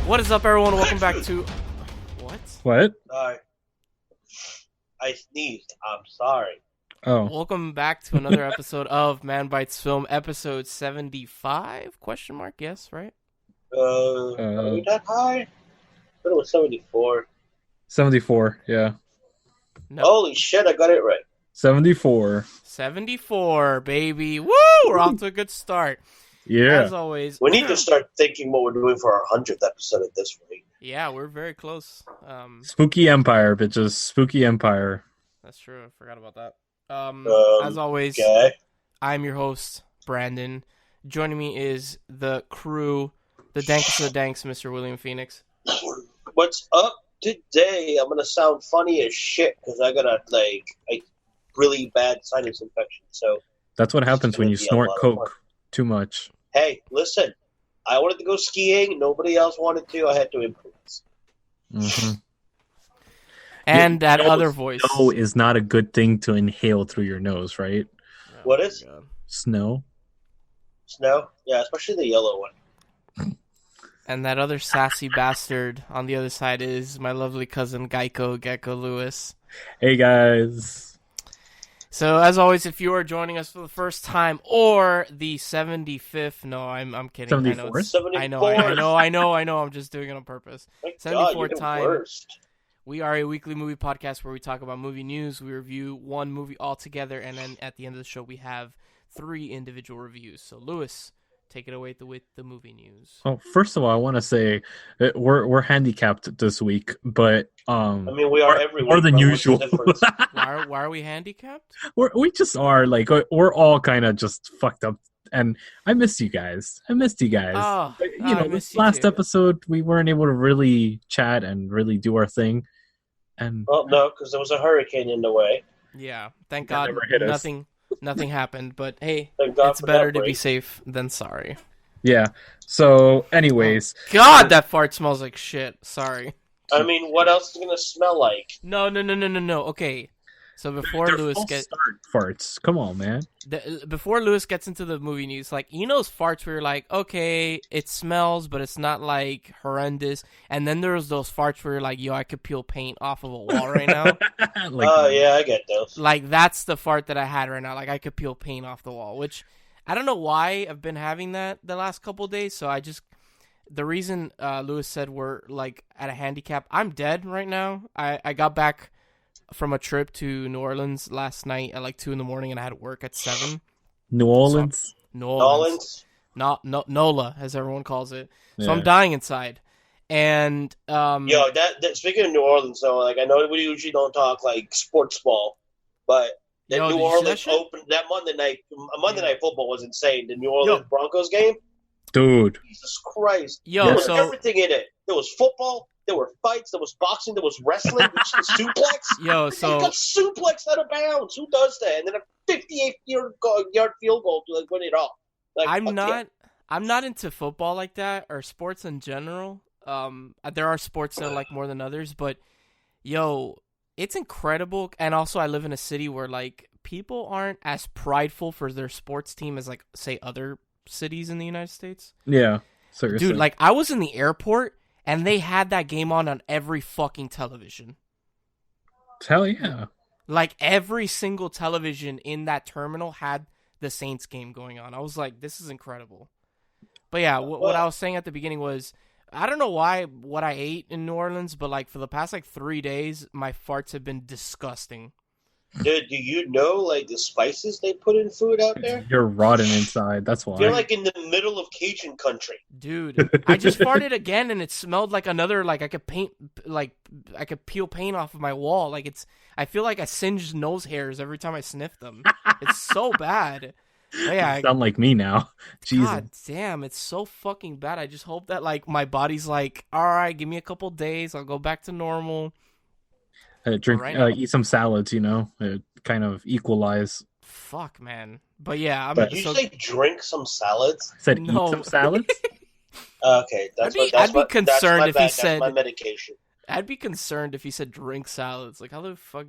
What is up, everyone? Welcome back to... What? Sorry. I sneezed. I'm sorry. Oh. Welcome back to another episode of Manbitesfilm, episode 75? Question mark? Yes, right? Are we that high? I thought it was 74. 74, yeah. No. Holy shit, I got it right. 74. 74, baby. Woo! We're off to a good start. Yeah. As always. We need to start thinking what we're doing for our 100th episode at this rate. Yeah, we're very close. Spooky Empire, bitches. Spooky Empire. That's true. I forgot about that. As always, okay. I'm your host, Brandon. Joining me is the crew, the dankest of the danks, Mr. William Phoenix. What's up today? I'm going to sound funny as shit because I got a really bad sinus infection. So that's what happens when you snort coke too much. Hey, listen. I wanted to go skiing. Nobody else wanted to. I had to improvise. Mm-hmm. And that other voice. Snow is not a good thing to inhale through your nose, right? Oh, what is? God. Snow? Snow? Yeah, especially the yellow one. And that other sassy bastard on the other side is my lovely cousin Gecko Lewis. Hey, guys. So, as always, if you are joining us for the first time or the 75th, no, I'm kidding. 74th? I know, I'm just doing it on purpose. Thank 74th God, time. Worst. We are a weekly movie podcast where we talk about movie news, we review one movie all together, and then at the end of the show, we have 3 individual reviews. So, Lewis, take it away with the movie news. Oh, first of all, I want to say that we're handicapped this week, but I mean, we are every week. More than usual. Why are we handicapped? We just are we're all kind of just fucked up, and I missed you guys. Oh, this last episode we weren't able to really chat and really do our thing. And well, no, because there was a hurricane in the way. Yeah, thank God nothing happened. But hey, it's better to be safe than sorry. Yeah. So, anyways, God, that fart smells like shit. Sorry. I mean, what else is it gonna smell like? No. Okay, so before Lewis gets farts, come on, man. Before Lewis gets into the movie news, like those farts where you're like, okay, it smells, but it's not like horrendous. And then there's those farts where you're like, yo, I could peel paint off of a wall right now. Yeah, I get those. Like that's the fart that I had right now. Like I could peel paint off the wall, which I don't know why I've been having that the last couple of days. So the reason Lewis said we're like at a handicap, I'm dead right now. I got back from a trip to New Orleans last night at like 2 a.m. and I had to work at 7. New Orleans? NOLA, as everyone calls it. So yeah. I'm dying inside. And that speaking of New Orleans, though, like I know we usually don't talk like sports ball, but New Orleans opened that Monday night football was insane. The New Orleans Broncos game, dude. Jesus Christ! There was everything in it. There was football. There were fights. There was boxing. There was wrestling. There was suplex. So he got suplexed out of bounds. Who does that? And then a 58-yard field goal to win it all. I'm not into football like that or sports in general. There are sports that I like more than others, but it's incredible. And also, I live in a city where like people aren't as prideful for their sports team as like say other cities in the United States. Yeah, seriously. Dude, like I was in the airport. And they had that game on every fucking television. Hell yeah. Like, every single television in that terminal had the Saints game going on. I was like, this is incredible. But yeah, what I was saying at the beginning was, I don't know what I ate in New Orleans, but like for the past like 3 days, my farts have been disgusting. Dude, do you know like the spices they put in food out there? You're rotten inside. That's why. You're like in the middle of Cajun country. Dude, I just farted again and it smelled like another I could peel paint off of my wall. Like I feel like I singed nose hairs every time I sniff them. It's so bad. But yeah, you sound like me now. Jesus. God damn, it's so fucking bad. I just hope that like my body's like, all right, give me a couple days, I'll go back to normal. Eat some salads, kind of equalize. Fuck, man. But yeah, Did you say drink some salads? I said eat some salads? Okay, I'd be concerned if he said that's my medication. I'd be concerned if he said drink salads. Like, how the fuck?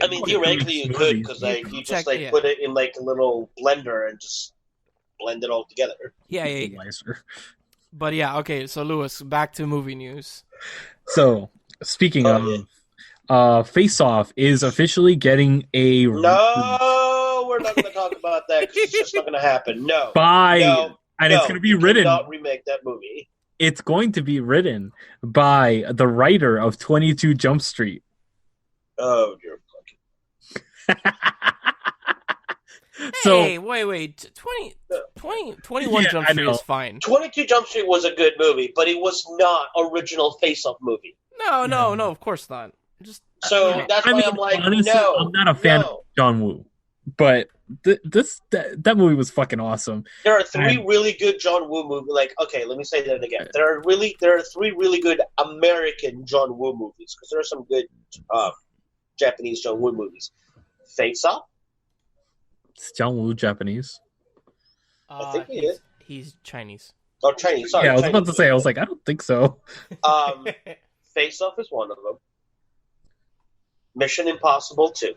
I mean, theoretically you could, because you just put it in like a little blender and just blend it all together. Yeah. But yeah, okay. So Lewis, back to movie news. So speaking of, Face Off is officially getting a No, we're not going to talk about that because it's just not going to happen. No, it's going to be written. Cannot remake that movie. It's going to be written by the writer of 22 Jump Street. Oh, you're fucking. Hey, wait. 21 Jump Street is fine. 22 Jump Street was a good movie, but it was not original Face-Off movie. No, of course not. That's why I'm like, honestly, no. I'm not a fan of John Woo, but that movie was fucking awesome. There are three really good John Woo movies. Like, okay, let me say that again. There are three really good American John Woo movies because there are some good Japanese John Woo movies. Face Off. It's John Woo Japanese. I think he is. He's Chinese. Oh, Chinese. Sorry. Yeah, I was Chinese about to say. I was like, I don't think so. Face Off is one of them. Mission Impossible 2.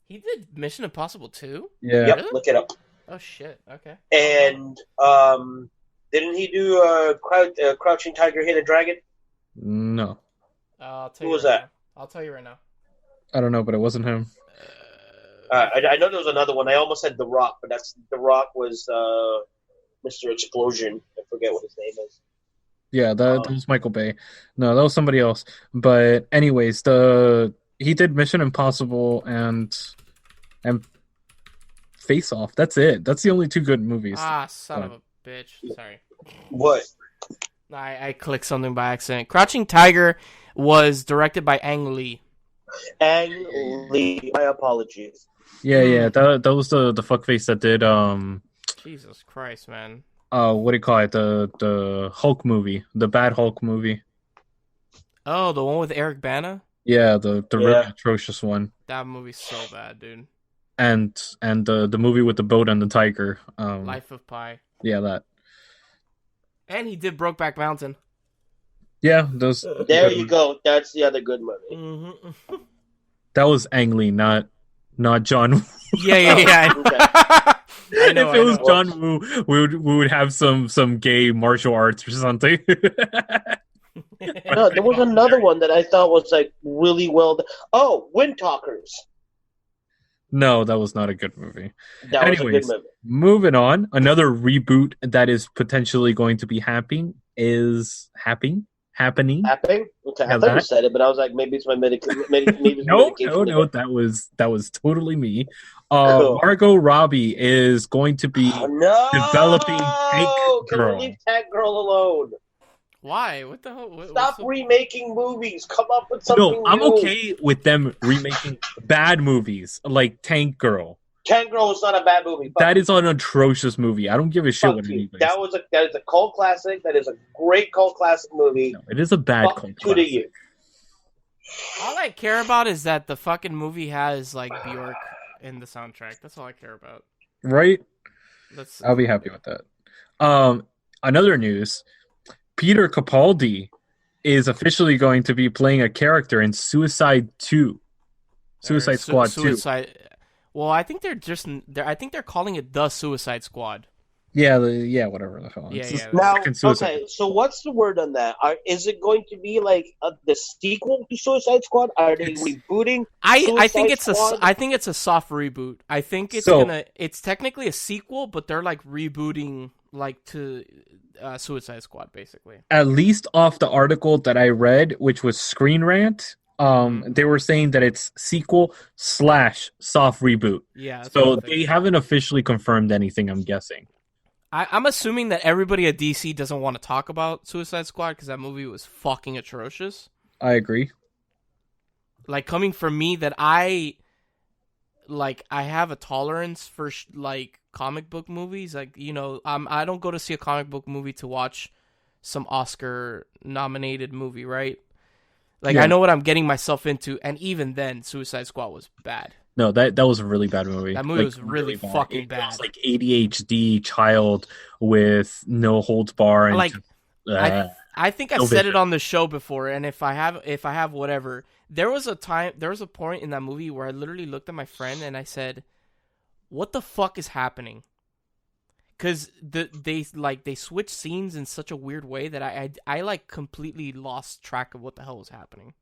He did Mission Impossible 2? Yeah. Yep, Really? look it up. Oh, shit. Okay. And didn't he do Crouching Tiger, Hidden Dragon? No. Who was that? I'll tell you right now. I don't know, but it wasn't him. I know there was another one. I almost said The Rock, but The Rock was Mr. Explosion. I forget what his name is. Yeah, that was Michael Bay. No, that was somebody else. But anyways, he did Mission Impossible and Face Off. That's it. That's the only two good movies. Son of a bitch. Sorry. What? I clicked something by accident. Crouching Tiger was directed by Ang Lee. Ang Lee. My apologies. Yeah. That was the fuckface that did Jesus Christ, man. What do you call it? The Hulk movie, the bad Hulk movie. Oh, the one with Eric Bana? Yeah, the really atrocious one. That movie's so bad, dude. And the movie with the boat and the tiger. Life of Pi. Yeah, that. And he did Brokeback Mountain. Yeah, those. There you go. That's the other good movie. Mm-hmm. That was Ang Lee, not John. Yeah. If it was John Woo, we would have some gay martial arts or something. No, there was another one that I thought was like really well done. Oh, Wind Talkers. No, that was not a good movie. That was a good movie. Moving on, another reboot that is potentially going to be happening. Happening? Okay, Yeah, I thought you said it, but I was like, maybe it's my medication. No, that was totally me. Margot Robbie is going to be developing Tank Girl. Can we leave Tank Girl alone? Why? What the hell? Stop remaking movies. Come up with something new. I'm okay with them remaking bad movies like Tank Girl. Tank Girl is not a bad movie. That is an atrocious movie. I don't give a shit what anybody says. That is a cult classic. That is a great cult classic movie. No, it is a bad cult classic. All I care about is that the fucking movie has like Bjork in the soundtrack. That's all I care about. Right? I'll be happy with that. Another news: Peter Capaldi is officially going to be playing a character in Suicide Squad 2. Well, I think they're calling it the Suicide Squad. Yeah, whatever the hell. Yeah. Now, okay, so what's the word on that? Is it going to be like the sequel to Suicide Squad? Are they rebooting? I think it's a soft reboot. I think it's technically a sequel, but they're like rebooting like to Suicide Squad basically. At least off the article that I read, which was Screen Rant. They were saying that it's sequel / soft reboot. Yeah. So they haven't officially confirmed anything, I'm guessing. I'm assuming that everybody at DC doesn't want to talk about Suicide Squad because that movie was fucking atrocious. I agree. Like, coming from me that I have a tolerance for comic book movies. Like, you know, I don't go to see a comic book movie to watch some Oscar nominated movie, right? Like, yeah. I know what I'm getting myself into, and even then, Suicide Squad was bad. No, that was a really bad movie. That movie was really fucking bad. It was like ADHD child with no holds bar. And like, I think I've said it on the show before, and if I have whatever, there was a point in that movie where I literally looked at my friend and I said, "What the fuck is happening?" because they switch scenes in such a weird way that I like completely lost track of what the hell was happening.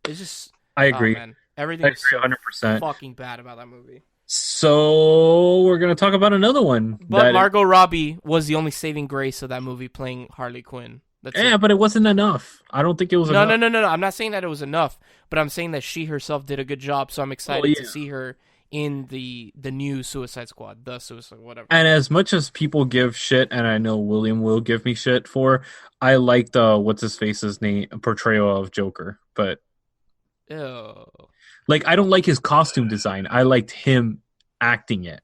It's just I agree. Oh, man. Everything was so 100%. fucking bad about that movie. So we're gonna talk about another one. But Margot Robbie was the only saving grace of that movie, playing Harley Quinn. But it wasn't enough. I don't think it was enough. No. I'm not saying that it was enough, but I'm saying that she herself did a good job. So I'm excited to see her in the new Suicide Squad, whatever. And as much as people give shit, and I know William will give me shit for, I like the what's his face's name portrayal of Joker, but like I don't like his costume design. I liked him acting it,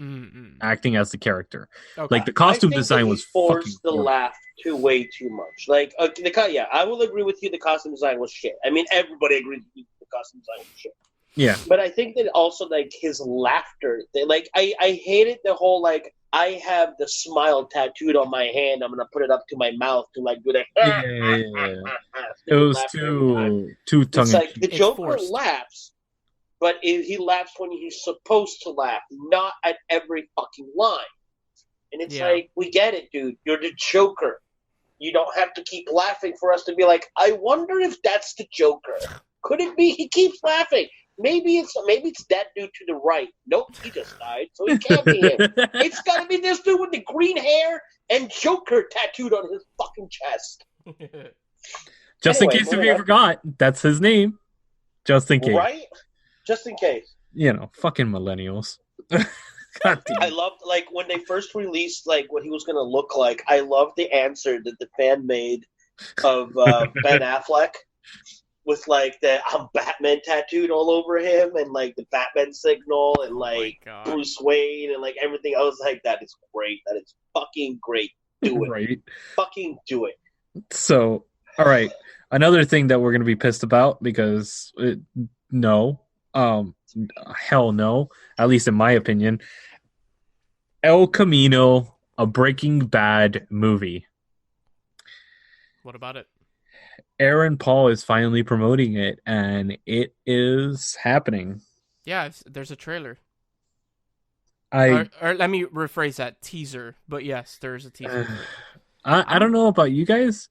acting as the character. Okay. Like the costume design was forced the laugh way too much. Like I will agree with you. The costume design was shit. I mean, everybody agrees with the costume design was shit. Yeah, but I think that also like his laughter. I hated the whole like I have the smile tattooed on my hand. I'm gonna put it up to my mouth to like do that. Yeah. It was too tongue. It's like the Joker laughs, but he laughs when he's supposed to laugh, not at every fucking line. And it's like, we get it, dude. You're the Joker. You don't have to keep laughing for us to be like, I wonder if that's the Joker. Could it be he keeps laughing? Maybe it's that dude to the right. Nope, he just died, so it can't be him. It's gotta be this dude with the green hair and Joker tattooed on his fucking chest. Just in case if you forgot, that's his name. Just in case. Right? Just in case. You know, fucking millennials. I loved, like, when they first released, like, what he was going to look like, I loved the answer that the fan made of Ben Affleck with, like, the I'm Batman tattooed all over him and, like, the Batman signal and, like, Bruce Wayne and, like, everything. I was like, that is great. That is fucking great. Do it. Right. Fucking do it. So, all right. Another thing that we're going to be pissed about because, hell no, at least in my opinion, El Camino, a Breaking Bad movie. What about it? Aaron Paul is finally promoting it, and it is happening. Yeah, there's a trailer. Or let me rephrase that, teaser. But yes, there's a teaser. I don't know about you guys,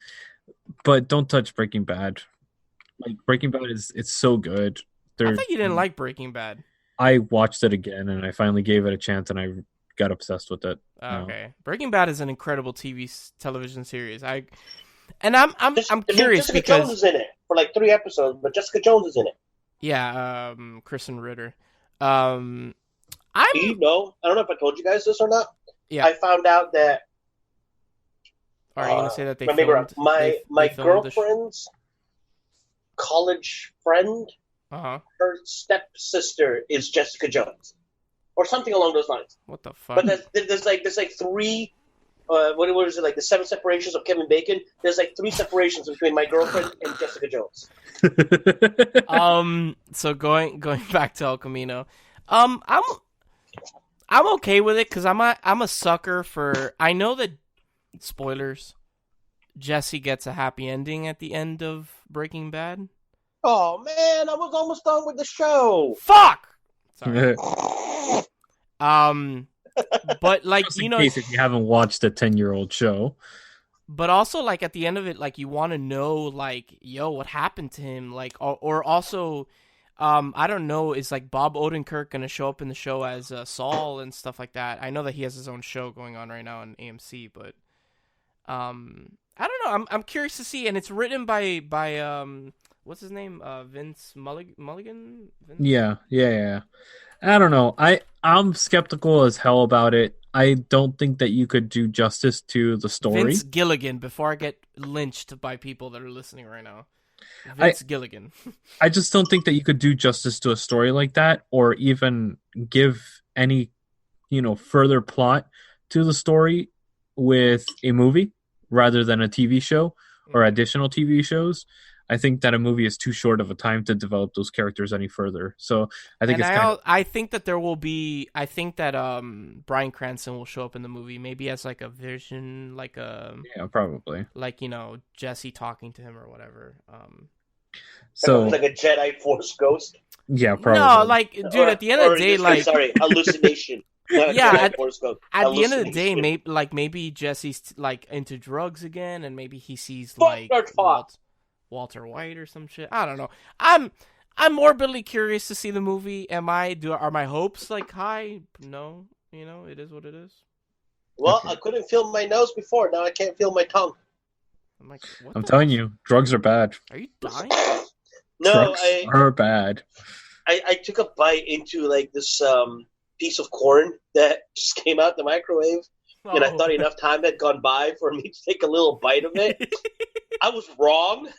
but don't touch Breaking Bad. Like, Breaking Bad it's so good. I thought you didn't like Breaking Bad. I watched it again, and I finally gave it a chance, and I got obsessed with it. Okay, Breaking Bad is an incredible television series. I'm curious Jessica because Jones is in it for like 3 episodes, but Jessica Jones is in it. Yeah, Kristen Ritter. You know, I don't know if I told you guys this or not. Yeah, I found out that. Are you gonna say that they filmed, my girlfriend's college friend? Her stepsister is Jessica Jones, or something along those lines. What the fuck? But there's like 3. What is it, like the 7 separations of Kevin Bacon? There's like 3 separations between my girlfriend and Jessica Jones. So going back to El Camino, I'm okay with it because I'm a sucker for. I know that spoilers. Jesse gets a happy ending at the end of Breaking Bad. Oh man, I was almost done with the show. Fuck. Sorry. But like, just in case if you haven't watched a 10-year-old show. But also, like, at the end of it, like, you want to know, like, yo, what happened to him? Like, or also, I don't know, is like Bob Odenkirk gonna show up in the show as Saul and stuff like that? I know that he has his own show going on right now on AMC, but I don't know. I'm curious to see, and it's written by what's his name? Vince Mulligan? Vince? Yeah. I don't know. I'm skeptical as hell about it. I don't think that you could do justice to the story. Vince Gilligan, before I get lynched by people that are listening right now. Vince Gilligan. I just don't think that you could do justice to a story like that, or even give any, further plot to the story with a movie rather than a TV show or additional TV shows. I think that a movie is too short of a time to develop those characters any further. So I think I think that there will be. I think that Bryan Cranston will show up in the movie, maybe as like a vision, like a probably like Jesse talking to him or whatever. So like a Jedi Force ghost. Yeah, probably. No, like dude, at the end of the day, like hallucination. Yeah, Forrest Gump. at the end of the day, maybe Jesse's like into drugs again, and maybe he sees like Walter White or some shit. I don't know. I'm morbidly curious to see the movie. Are my hopes like high? No, it is what it is. Well, I couldn't feel my nose before. Now I can't feel my tongue. I'm like, I'm telling you, drugs are bad. Are you dying? No, drugs are bad. I took a bite into like this piece of corn that just came out the microwave, and I thought enough time had gone by for me to take a little bite of it. I was wrong.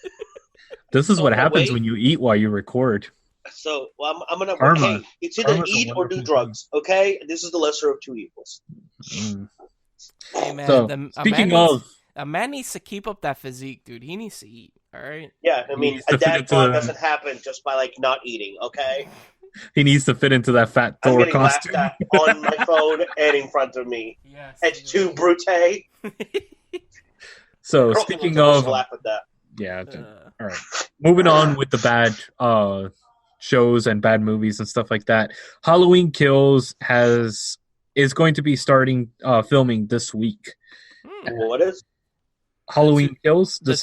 This is what happens when you eat while you record. So I'm gonna. Karma. Okay, it's either eat or do drugs. Okay, this is the lesser of two evils. Hey man, so, speaking of, a man needs to keep up that physique, dude. He needs to eat. All right. Yeah, I mean, a dad bod doesn't happen just by like not eating. Okay. He needs to fit into that fat Thor costume. I'm getting laughed at on my phone and in front of me. Yes. It's too brute. So speaking of, laugh at that. Yeah. All right. Moving on with the bad shows and bad movies and stuff like that. Halloween Kills is going to be starting filming this week. What is Halloween Kills? The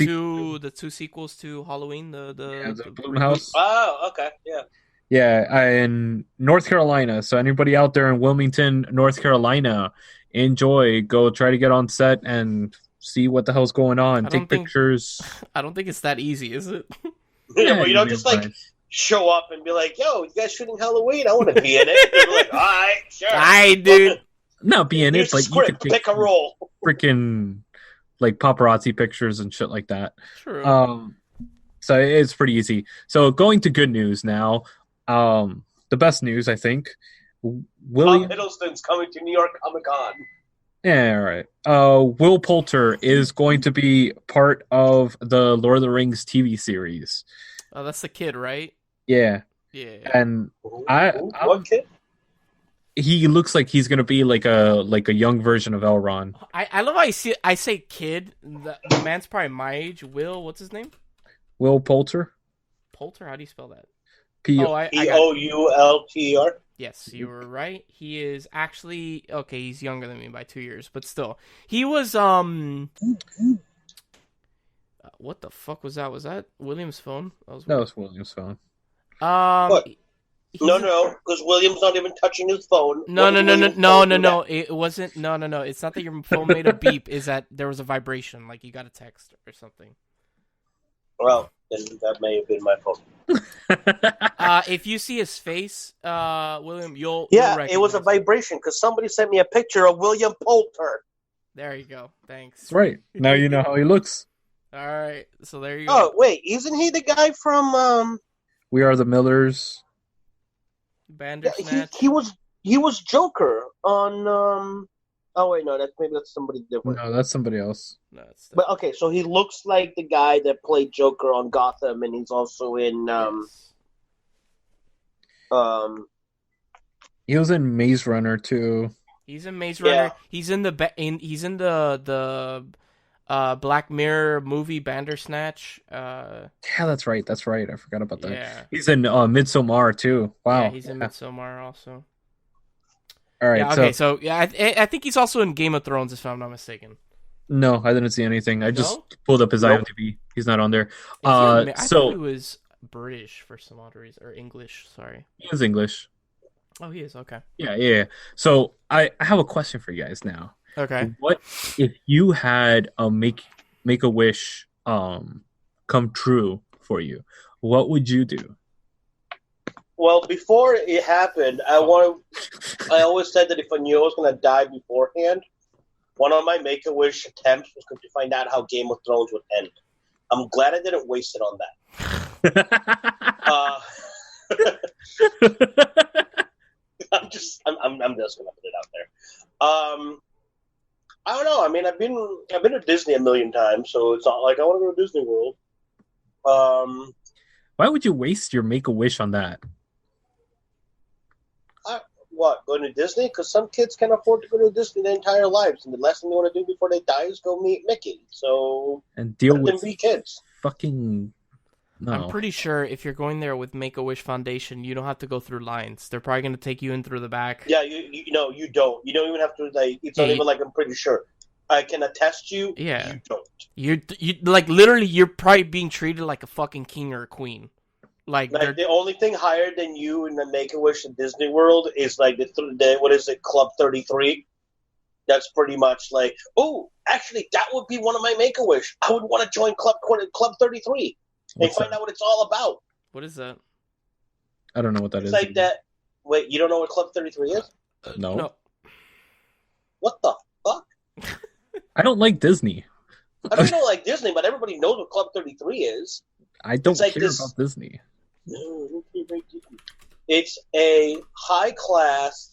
two sequels to Halloween. The Blumhouse. Oh, okay, yeah. Yeah, in North Carolina. So anybody out there in Wilmington, North Carolina, go try to get on set and see what the hell's going on. Take pictures. I don't think it's that easy, is it? Yeah, but you don't just like show up and be like, "Yo, you guys shooting Halloween? I want to be in it." They're like, "All right, sure." Hi, dude. Not be in it, but you can pick a role. Freaking like paparazzi pictures and shit like that. True. So it's pretty easy. So going to good news now. The best news, I think. Tom Hiddleston's coming to New York Comic Con. Yeah, all right. Will Poulter is going to be part of the Lord of the Rings TV series. Oh, that's the kid, right? Yeah. Yeah. And what kid? He looks like he's gonna be like a young version of Elrond. I love how I say kid. The man's probably my age. What's his name? Will Poulter. Poulter? How do you spell that? Poulter. Yes, you were right. He is actually he's younger than me by 2 years, but still, he was what the fuck was that? Was that William's phone? That was William's phone. What? No, because William's not even touching his phone. No. It wasn't. No. It's not that your phone made a beep. Is that there was a vibration, like you got a text or something? Well, then that may have been my phone. If you see his face, William, you'll it was a vibration because somebody sent me a picture of William Poulter. There you go. Thanks. That's right. Now you know how he looks. All right. So there you go. Oh wait, isn't he the guy from We Are the Millers? Bandersnatch. He was Joker on Oh wait, no, that's somebody different. No, that's somebody else. No, but okay, so he looks like the guy that played Joker on Gotham, and he's also in He was in Maze Runner too. He's in Maze Runner. He's in the Black Mirror movie Bandersnatch. Yeah, that's right. I forgot about that. Yeah. He's in Midsommar too. Wow. Yeah, he's in Midsommar also. All right. Yeah, okay, so I think he's also in Game of Thrones, if I'm not mistaken. No, I didn't see anything. I just pulled up his IMDb. He's not on there. I thought he was British for some odd reason, or English. Sorry. He is English. Oh, he is. Okay. Yeah. So I have a question for you guys now. Okay. What if you had a make a wish come true for you? What would you do? Well, before it happened, I always said that if I knew I was going to die beforehand, one of my Make-A-Wish attempts was going to find out how Game of Thrones would end. I'm glad I didn't waste it on that. I'm just going to put it out there. I don't know. I mean, I've been to Disney a million times, so it's not like I want to go to Disney World. Why would you waste your Make-A-Wish on that? What, going to Disney? Because some kids can't afford to go to Disney their entire lives, and the last thing they want to do before they die is go meet Mickey. So and deal with kids. Fucking No. I'm pretty sure if you're going there with Make-A-Wish Foundation, you don't have to go through lines. They're probably going to take you in through the back. Yeah, you don't. You don't even have to, like, it's not even like I'm pretty sure. I can attest you, yeah. You don't. You like, literally, you're probably being treated like a fucking king or a queen. Like the only thing higher than you in the Make-A-Wish in Disney World is, like, the what is it, Club 33? That's pretty much like, oh, actually, that would be one of my Make-A-Wish. I would want to join Club 33 and find out what it's all about. What is that? I don't know what that is. It's like that. Wait, you don't know what Club 33 is? No. What the fuck? I don't like Disney. I don't know, like Disney, but everybody knows what Club 33 is. I don't care about Disney. It's a high class,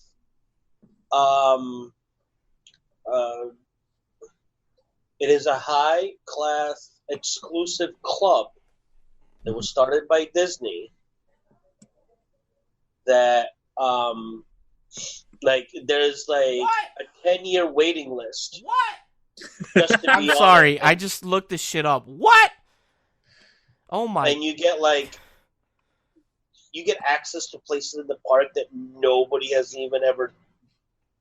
it is a high class exclusive club that was started by Disney. That like there's like a 10-year waiting list. What? I'm sorry, I just looked this shit up. What? Oh my! And you get access to places in the park that nobody has even ever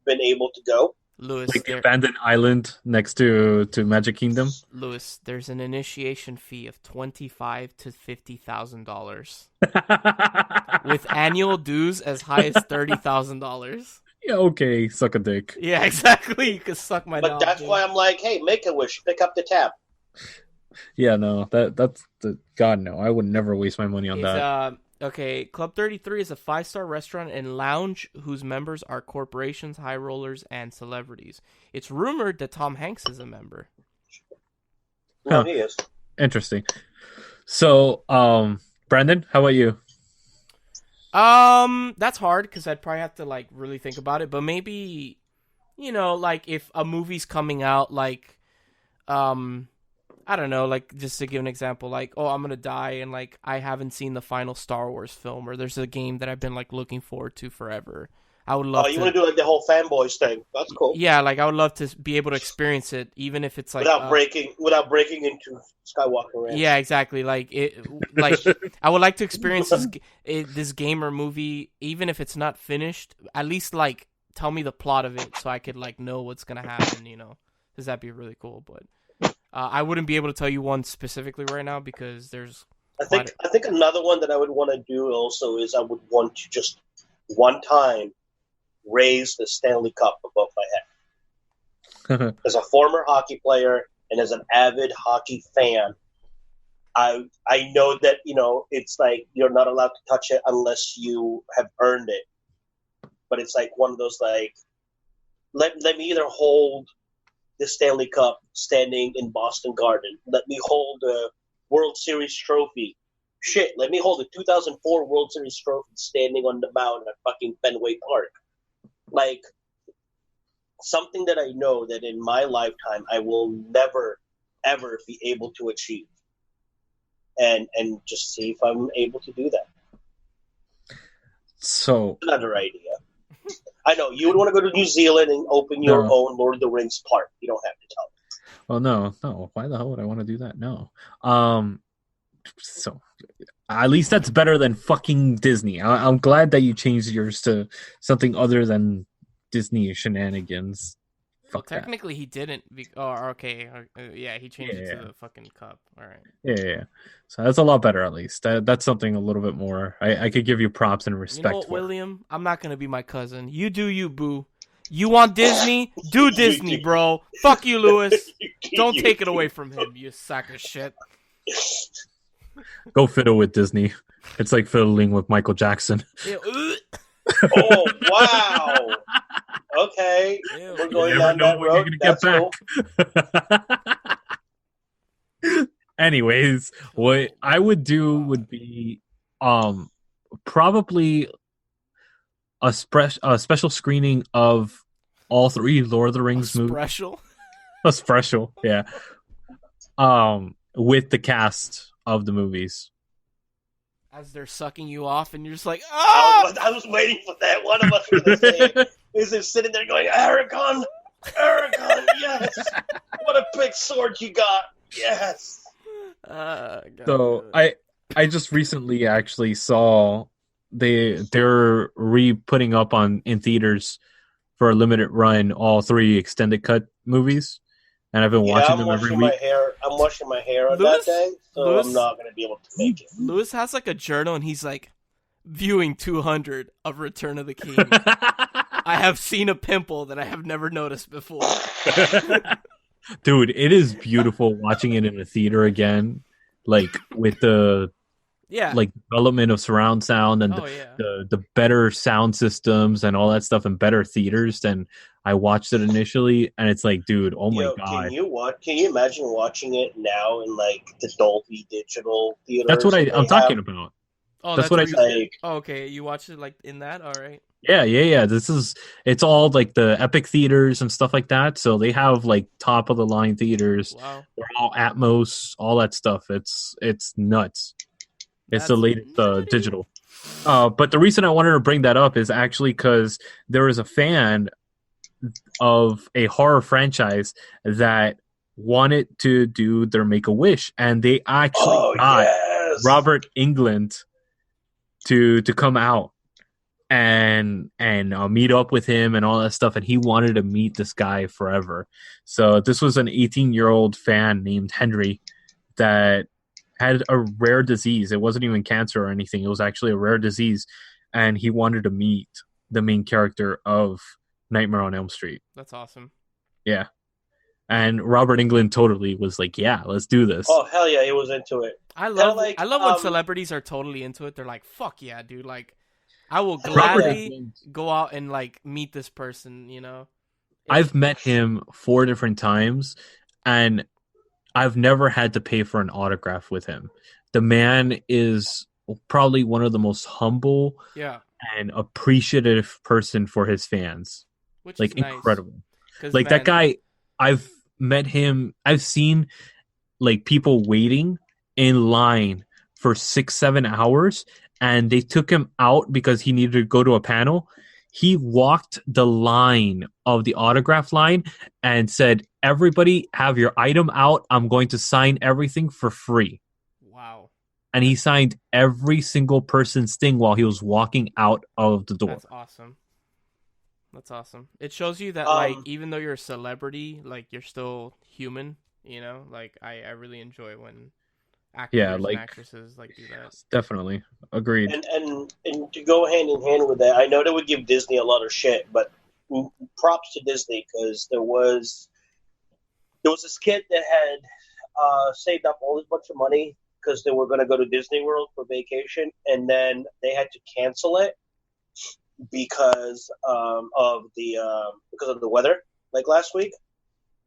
been able to go. Lewis, like the abandoned island next to Magic Kingdom. Lewis, there's an initiation fee of $25,000 to $50,000, with annual dues as high as $30,000. Yeah, okay, suck a dick. Yeah, exactly. You can suck my. But that's why I'm like, hey, Make-A-Wish, pick up the tab. Yeah, no, that's the God no. I would never waste my money on that. Okay, Club 33 is a 5-star restaurant and lounge whose members are corporations, high rollers, and celebrities. It's rumored that Tom Hanks is a member. Well, he is. Interesting. So, Brandon, how about you? That's hard because I'd probably have to like really think about it. But maybe, like if a movie's coming out, like, I don't know, like, just to give an example, like, oh, I'm gonna die, and, like, I haven't seen the final Star Wars film, or there's a game that I've been, like, looking forward to forever. I would love to... Oh, you want to do, like, the whole fanboys thing. That's cool. Yeah, like, I would love to be able to experience it, even if it's, like... Without breaking into Skywalker Ranch. Yeah, exactly. Like, I would like to experience this game or movie, even if it's not finished, at least, like, tell me the plot of it, so I could, like, know what's gonna happen, because that'd be really cool, but... I wouldn't be able to tell you one specifically right now because there's. I think another one that I would want to do also is I would want to just one time raise the Stanley Cup above my head. As a former hockey player and as an avid hockey fan, I know that it's like you're not allowed to touch it unless you have earned it. But it's like one of those like let me either hold the Stanley Cup standing in Boston Garden. Let me hold a World Series trophy. Shit, let me hold a 2004 World Series trophy standing on the mound at fucking Fenway Park. Like, something that I know that in my lifetime I will never, ever be able to achieve. And just see if I'm able to do that. So... Another idea. I know, you would want to go to New Zealand and open your own Lord of the Rings park. You don't have to tell me. Well, no. Why the hell would I want to do that? No. So, at least that's better than fucking Disney. I'm glad that you changed yours to something other than Disney shenanigans. Fuck well, technically, he didn't. Okay. Yeah, he changed it to the fucking cup. All right. Yeah. So that's a lot better, at least. That's something a little bit more. I could give you props and respect. You know what, William? I'm not gonna be my cousin. You do you, boo. You want Disney? Do Disney, bro. Fuck you, Lewis. Don't take it away from him, you sack of shit. Go fiddle with Disney. It's like fiddling with Michael Jackson. Oh, wow. Okay. We're going down that road. That's cool. Anyways, what I would do would be probably a special screening of all three Lord of the Rings movies. A special, yeah. With the cast of the movies. As they're sucking you off, and you're just like, oh! I was waiting for that. One of us was going to say it. Is it sitting there going, Aragorn, yes! What a big sword you got, yes! So I just recently actually saw they're re-putting up on in theaters for a limited run all three extended cut movies, and I've been Yeah, watching them every week. I'm washing my hair on that Lewis, day, so I'm not going to be able to make it. Lewis has like a journal, and he's like viewing 200 of Return of the King. I have seen a pimple that I have never noticed before. Dude, it is beautiful watching it in a theater again, like with the like development of surround sound and the better sound systems and all that stuff and better theaters than I watched it initially, and it's like, dude, oh my god. Can you imagine watching it now in like the Dolby Digital theaters? That's what I'm talking about. Oh, that's what I said. Oh, okay, you watched it like in that? All right. Yeah. It's all like the Epic theaters and stuff like that. So they have like top of the line theaters. Wow. They're all Atmos, all that stuff. It's nuts. It's the latest digital. But the reason I wanted to bring that up is actually because there is a fan of a horror franchise that wanted to do their Make-A-Wish, and they actually got Robert Englund to come out and meet up with him and all that stuff, and he wanted to meet this guy forever. So this was an 18-year-old fan named Henry that had a rare disease. It wasn't even cancer or anything. It was actually a rare disease, and he wanted to meet the main character of Nightmare on Elm Street. That's awesome. Yeah. And Robert Englund totally was like, yeah, let's do this. Oh, hell yeah, he was into it. I love when celebrities are totally into it. They're like, fuck yeah, dude. Like, I will gladly go out and like meet this person, you know? I've met him 4 different times, and I've never had to pay for an autograph with him. The man is probably one of the most humble and appreciative person for his fans. Which like, is nice. Incredible. Like, that guy, I've met him, I've seen like people waiting in line for 6-7 hours, and they took him out because he needed to go to a panel. He walked the line of the autograph line and said, everybody have your item out. I'm going to sign everything for free. Wow. And he signed every single person's thing while he was walking out of the door. That's awesome. That's awesome. It shows you that, like, even though you're a celebrity, like, you're still human, you know? Like, I really enjoy when actors and actresses like do that. Definitely. Agreed. And to go hand in hand with that, I know that would give Disney a lot of shit, but props to Disney, because there was this kid that had saved up all this bunch of money because they were going to go to Disney World for vacation, and then they had to cancel it because of the weather, like last week.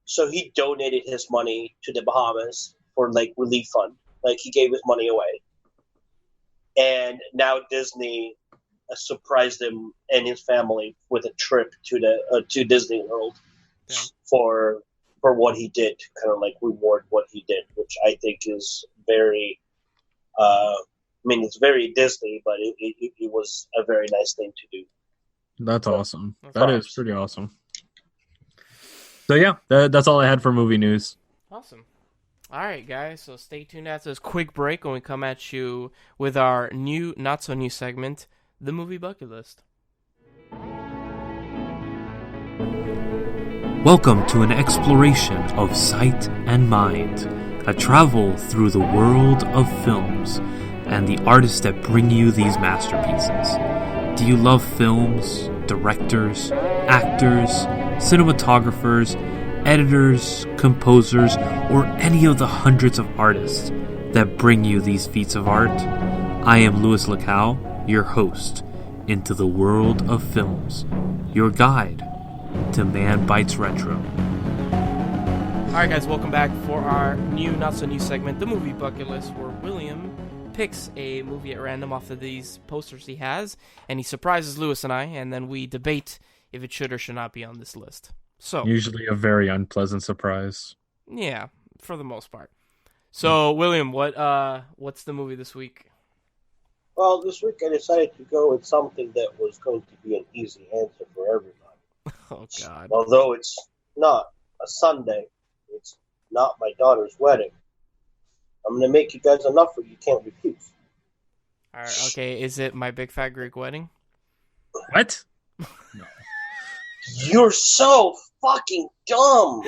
So he donated his money to the Bahamas for like relief fund. Like, he gave his money away, and now Disney surprised him and his family with a trip to Disney World for what he did, to kind of like reward what he did, which I think is very. It's very Disney, but it was a very nice thing to do. That's awesome. That is pretty awesome. So yeah, that's all I had for movie news. Awesome. All right, guys, so stay tuned after this quick break when we come at you with our new, not so new segment, the movie bucket list. Welcome to an exploration of sight and mind, a travel through the world of films and the artists that bring you these masterpieces. Do you love films, directors, actors, cinematographers, editors, composers, or any of the hundreds of artists that bring you these feats of art? I am Luislacau, your host into the world of films, your guide to Man Bites Retro. Alright guys, welcome back for our new, not so new segment, the movie bucket list, where William picks a movie at random off of these posters he has, and he surprises Lewis and I, and then we debate if it should or should not be on this list. So usually a very unpleasant surprise. Yeah, for the most part. So William, what's the movie this week? Well, this week I decided to go with something that was going to be an easy answer for everybody. Oh God! Although it's not a Sunday, it's not my daughter's wedding. I'm going to make you guys an offer you can't refuse. All right, okay, is it My Big Fat Greek Wedding? What? You're so fucking dumb.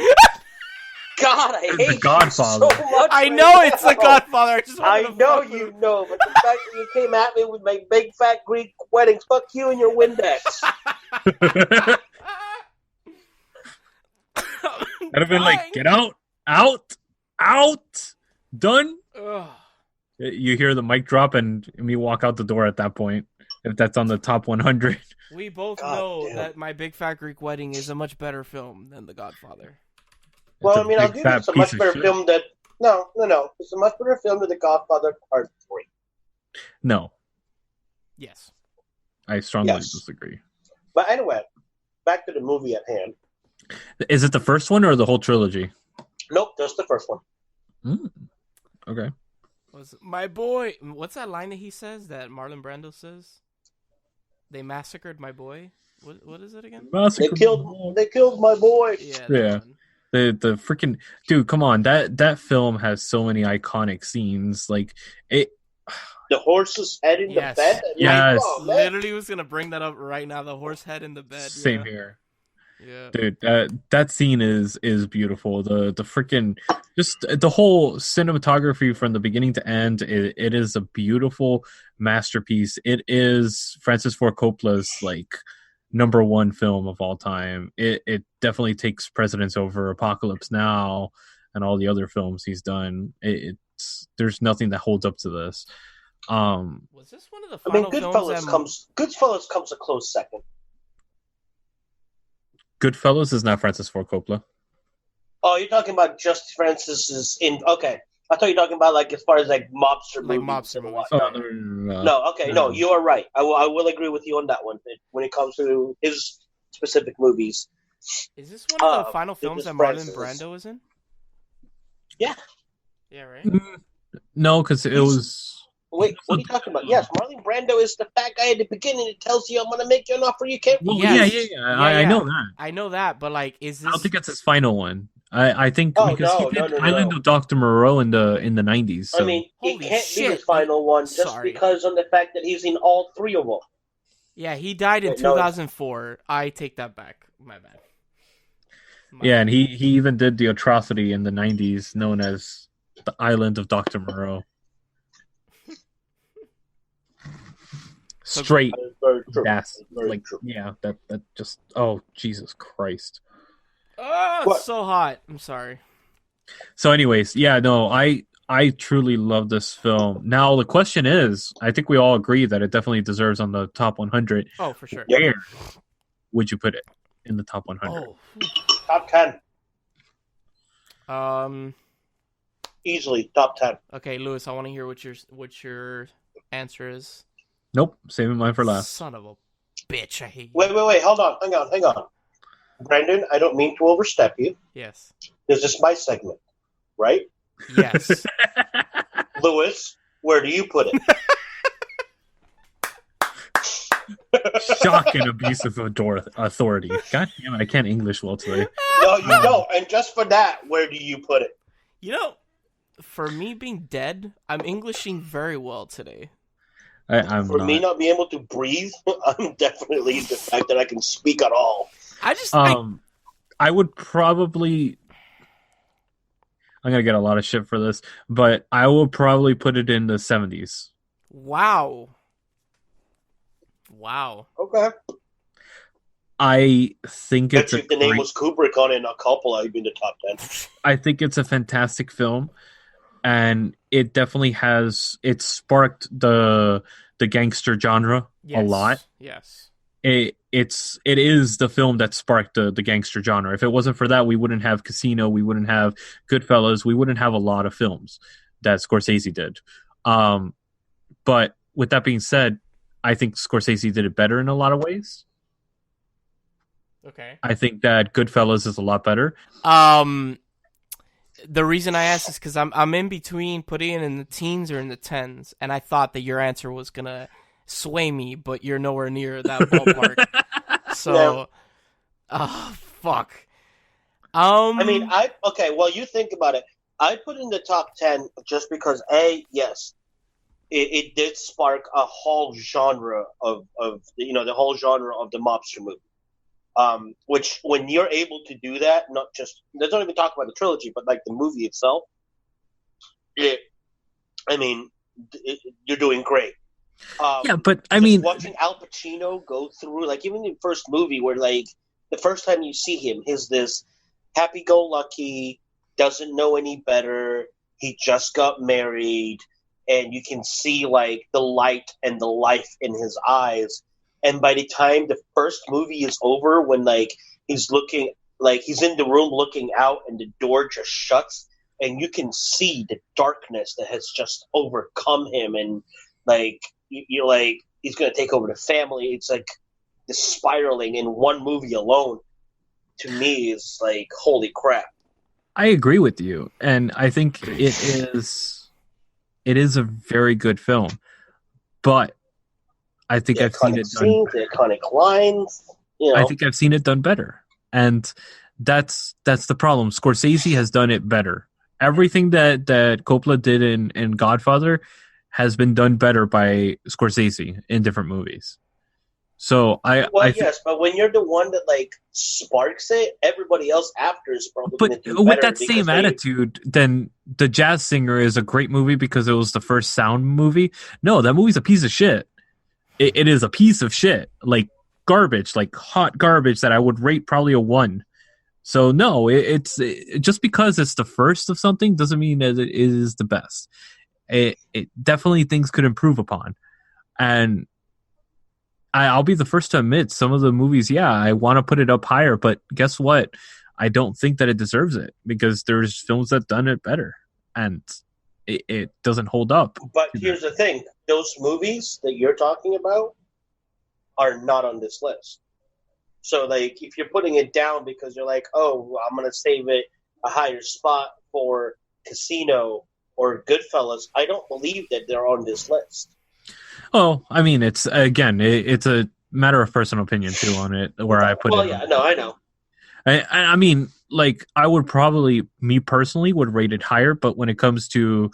God, I hate The Godfather. you so much. I right know now. it's The Godfather. I know you know, but the fact that you came at me with my big fat Greek wedding, fuck you and your Windex. I'd have been like, get out, done. Ugh. You hear the mic drop and me walk out the door at that point, if that's on the top 100. We both God know damn. that My Big Fat Greek Wedding is a much better film than The Godfather. Well, It's I mean, a I'll big give you fat it's a piece much of better shit. film that... No. It's a much better film than The Godfather Part 3. No, Yes. I strongly Yes. disagree. But anyway, back to the movie at hand. Is it the first one or the whole trilogy? Nope, just the first one. Okay. Was my boy? What's that line that he says? That Marlon Brando says? They massacred my boy. What is it again? They killed my boy. Yeah. Yeah. One. The freaking dude, come on! That film has so many iconic scenes. Like it. The horse's head in Yes. the bed. Yes. Oh, man. Literally was gonna bring that up right now. The horse head in the bed. Same yeah. here, Yeah. dude. That scene is beautiful. The freaking just the whole cinematography from the beginning to end. It is a beautiful masterpiece. It is Francis Ford Coppola's like #1 film of all time. It definitely takes precedence over Apocalypse Now and all the other films he's done. There's nothing that holds up to this. Was this one of the I mean, final films? Goodfellas comes a close second. Goodfellas is not Francis Ford Coppola. Oh, you're talking about just Francis's in... Okay. I thought you were talking about, like, as far as, like, mobster Like movies. mobster and movies. whatnot. No. No, okay, no, you are right. I will agree with you on that one when it comes to his specific movies. Is this one of the final it films was that Marlon Francis. Brando is in? Yeah. Yeah. Right. No, because it was. Wait, what are you talking about? Yes, Marlon Brando is the fat guy at the beginning that tells you, I'm going to make you an offer you can't Well, refuse. yeah. I know that. I know that, but like, is this? I don't think that's his final one. I think Oh, because he no, did no. Island of Dr. Moreau in the 90s. So. I mean, it Holy can't be shit. his final one just Sorry. because of the fact that he's in all three of them. Yeah, he died in Wait, no, 2004. I take that back. My bad. Yeah, and he even did the atrocity in the 90s known as the Island of Dr. Moreau. Straight That is very true. gas. That is very Like, true. yeah, that just, oh, Jesus Christ. Oh, What? it's so hot. I'm sorry. So anyways, yeah, no, I truly love this film. Now the question is, I think we all agree that it definitely deserves on the top 100. Oh, for sure. Yep. Where would you put it in the top 100? Oh. Top 10. Easily top 10. Okay, Lewis. I want to hear what your answer is. Nope, saving mine for last. Son of a bitch! I hate you. Wait. Hold on. Hang on. Brandon, I don't mean to overstep you. Yes. This is my segment, right? Yes. Lewis, where do you put it? Shock and abuse of authority. God damn it, I can't English well today. No, you don't. And just for that, where do you put it? You know, for me being dead, I'm Englishing very well today. I'm For not. me not being able to breathe, I'm definitely the fact that I can speak at all. I just I would probably. I'm gonna get a lot of shit for this, but I will probably put it in the 70s. wow. Okay. I think Bet it's you a if the name great- was Kubrick on it and a couple, I'd be in the top 10. I think it's a fantastic film, and it definitely has. It sparked the gangster genre Yes. a lot. Yes. It is the film that sparked the gangster genre. If it wasn't for that, we wouldn't have Casino, we wouldn't have Goodfellas, we wouldn't have a lot of films that Scorsese did. But with that being said, I think Scorsese did it better in a lot of ways. Okay. I think that Goodfellas is a lot better. The reason I asked is because I'm in between putting it in the teens or in the tens, and I thought that your answer was gonna sway me, but you're nowhere near that ballpark. So, fuck. I mean, well, you think about it. I put in the top 10 just because yes, it did spark a whole genre of the whole genre of the mobster movie. Which when you're able to do that, not just let's not even talk about the trilogy, but like the movie itself, you're doing great. Yeah, but I mean, watching Al Pacino go through, like, even in the first movie, where like the first time you see him, he's this happy-go-lucky, doesn't know any better. He just got married, and you can see like the light and the life in his eyes. And by the time the first movie is over, when like he's looking, like he's in the room looking out, and the door just shuts, and you can see the darkness that has just overcome him, and like you're like he's gonna take over the family. It's like the spiraling in one movie alone. To me, is like holy crap. I agree with you, and I think it is a very good film, but I think I've seen it done. The iconic lines. I think I've seen it done better, and that's the problem. Scorsese has done it better. Everything that Coppola did in Godfather has been done better by Scorsese in different movies. So yes, but when you're the one that like sparks it, everybody else after is probably. But with that same attitude, then The Jazz Singer is a great movie because it was the first sound movie. No, that movie's a piece of shit. It is a piece of shit, like garbage, like hot garbage that I would rate probably a 1. So no, it's just because it's the first of something doesn't mean that it is the best. It definitely things could improve upon, and I'll be the first to admit some of the movies, I want to put it up higher, but guess what? I don't think that it deserves it because there's films that done it better, and it doesn't hold up. But here's the thing. Those movies that you're talking about are not on this list. So, like, if you're putting it down because you're like, oh, I'm going to save it a higher spot for Casino or Goodfellas, I don't believe that they're on this list. Oh, I mean, it's a matter of personal opinion too on it, where I put it. Well, yeah, no, I know. I mean, like, I would probably, me personally, would rate it higher, but when it comes to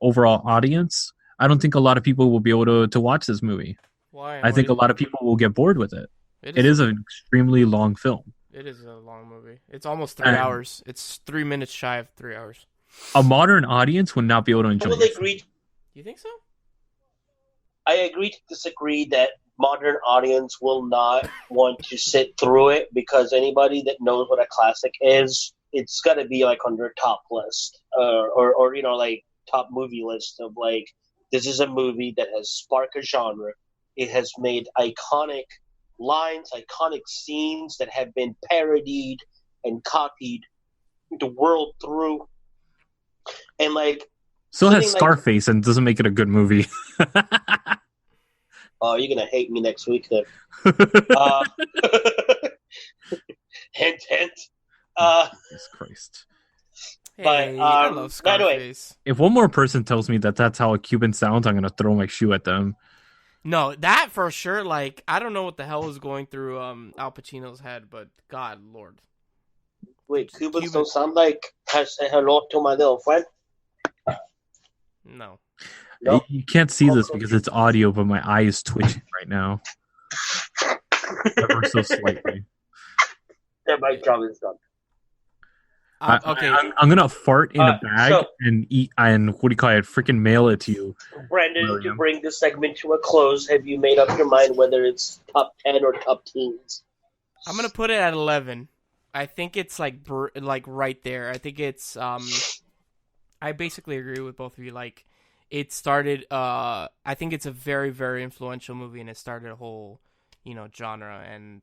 overall audience, I don't think a lot of people will be able to watch this movie. Why? I think a lot of people will get bored with it. It is an extremely long film. It is a long movie. It's almost 3 hours. It's 3 minutes shy of 3 hours. A modern audience would not be able to enjoy it. I will agree. You think so? I agree to disagree that modern audience will not want to sit through it because anybody that knows what a classic is, it's got to be like on their top list or like top movie list of like, this is a movie that has sparked a genre. It has made iconic lines, iconic scenes that have been parodied and copied the world through. And like, so has Scarface, and doesn't make it a good movie. Oh, you're gonna hate me next week then. Hint, hint. Jesus Christ. Hey, I love Scarface. Anyway. If one more person tells me that that's how a Cuban sounds, I'm gonna throw my shoe at them. No, that for sure. Like, I don't know what the hell was going through Al Pacino's head, but God Lord. Wait, Cubans don't sound like say hello to my little friend? No. Nope. You can't see this because it's audio, but my eye is twitching right now. Ever so slightly. Yeah, my job is done. Okay. I'm gonna fart in a bag and eat, and what do you call it? Freaking mail it to you. Brandon, to bring this segment to a close, have you made up your mind whether it's top 10 or top teens? I'm gonna put it at 11. I think it's like right there. I think it's I basically agree with both of you. Like, it started. I think it's a very, very influential movie, and it started a whole, genre and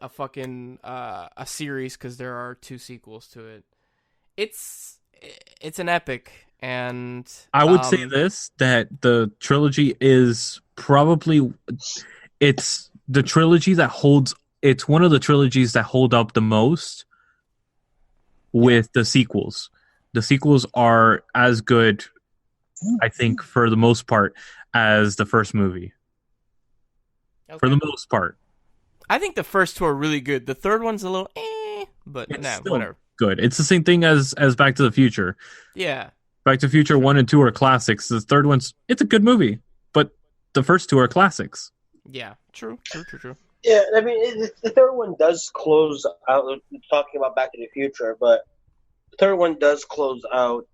a fucking a series because there are 2 sequels to it. It's an epic, and I would say this, that the trilogy is probably it's the trilogy that holds. It's one of the trilogies that hold up the most with the sequels. The sequels are as good, I think, for the most part, as the first movie. Okay. For the most part. I think the first 2 are really good. The third one's a little but it's nah, still, whatever. good. It's the same thing as Back to the Future. Yeah. Back to the Future 1 and 2 are classics. The third it's a good movie, but the first two are classics. Yeah, true. Yeah, I mean, the third one does close out, talking about Back to the Future, but the third one does close out.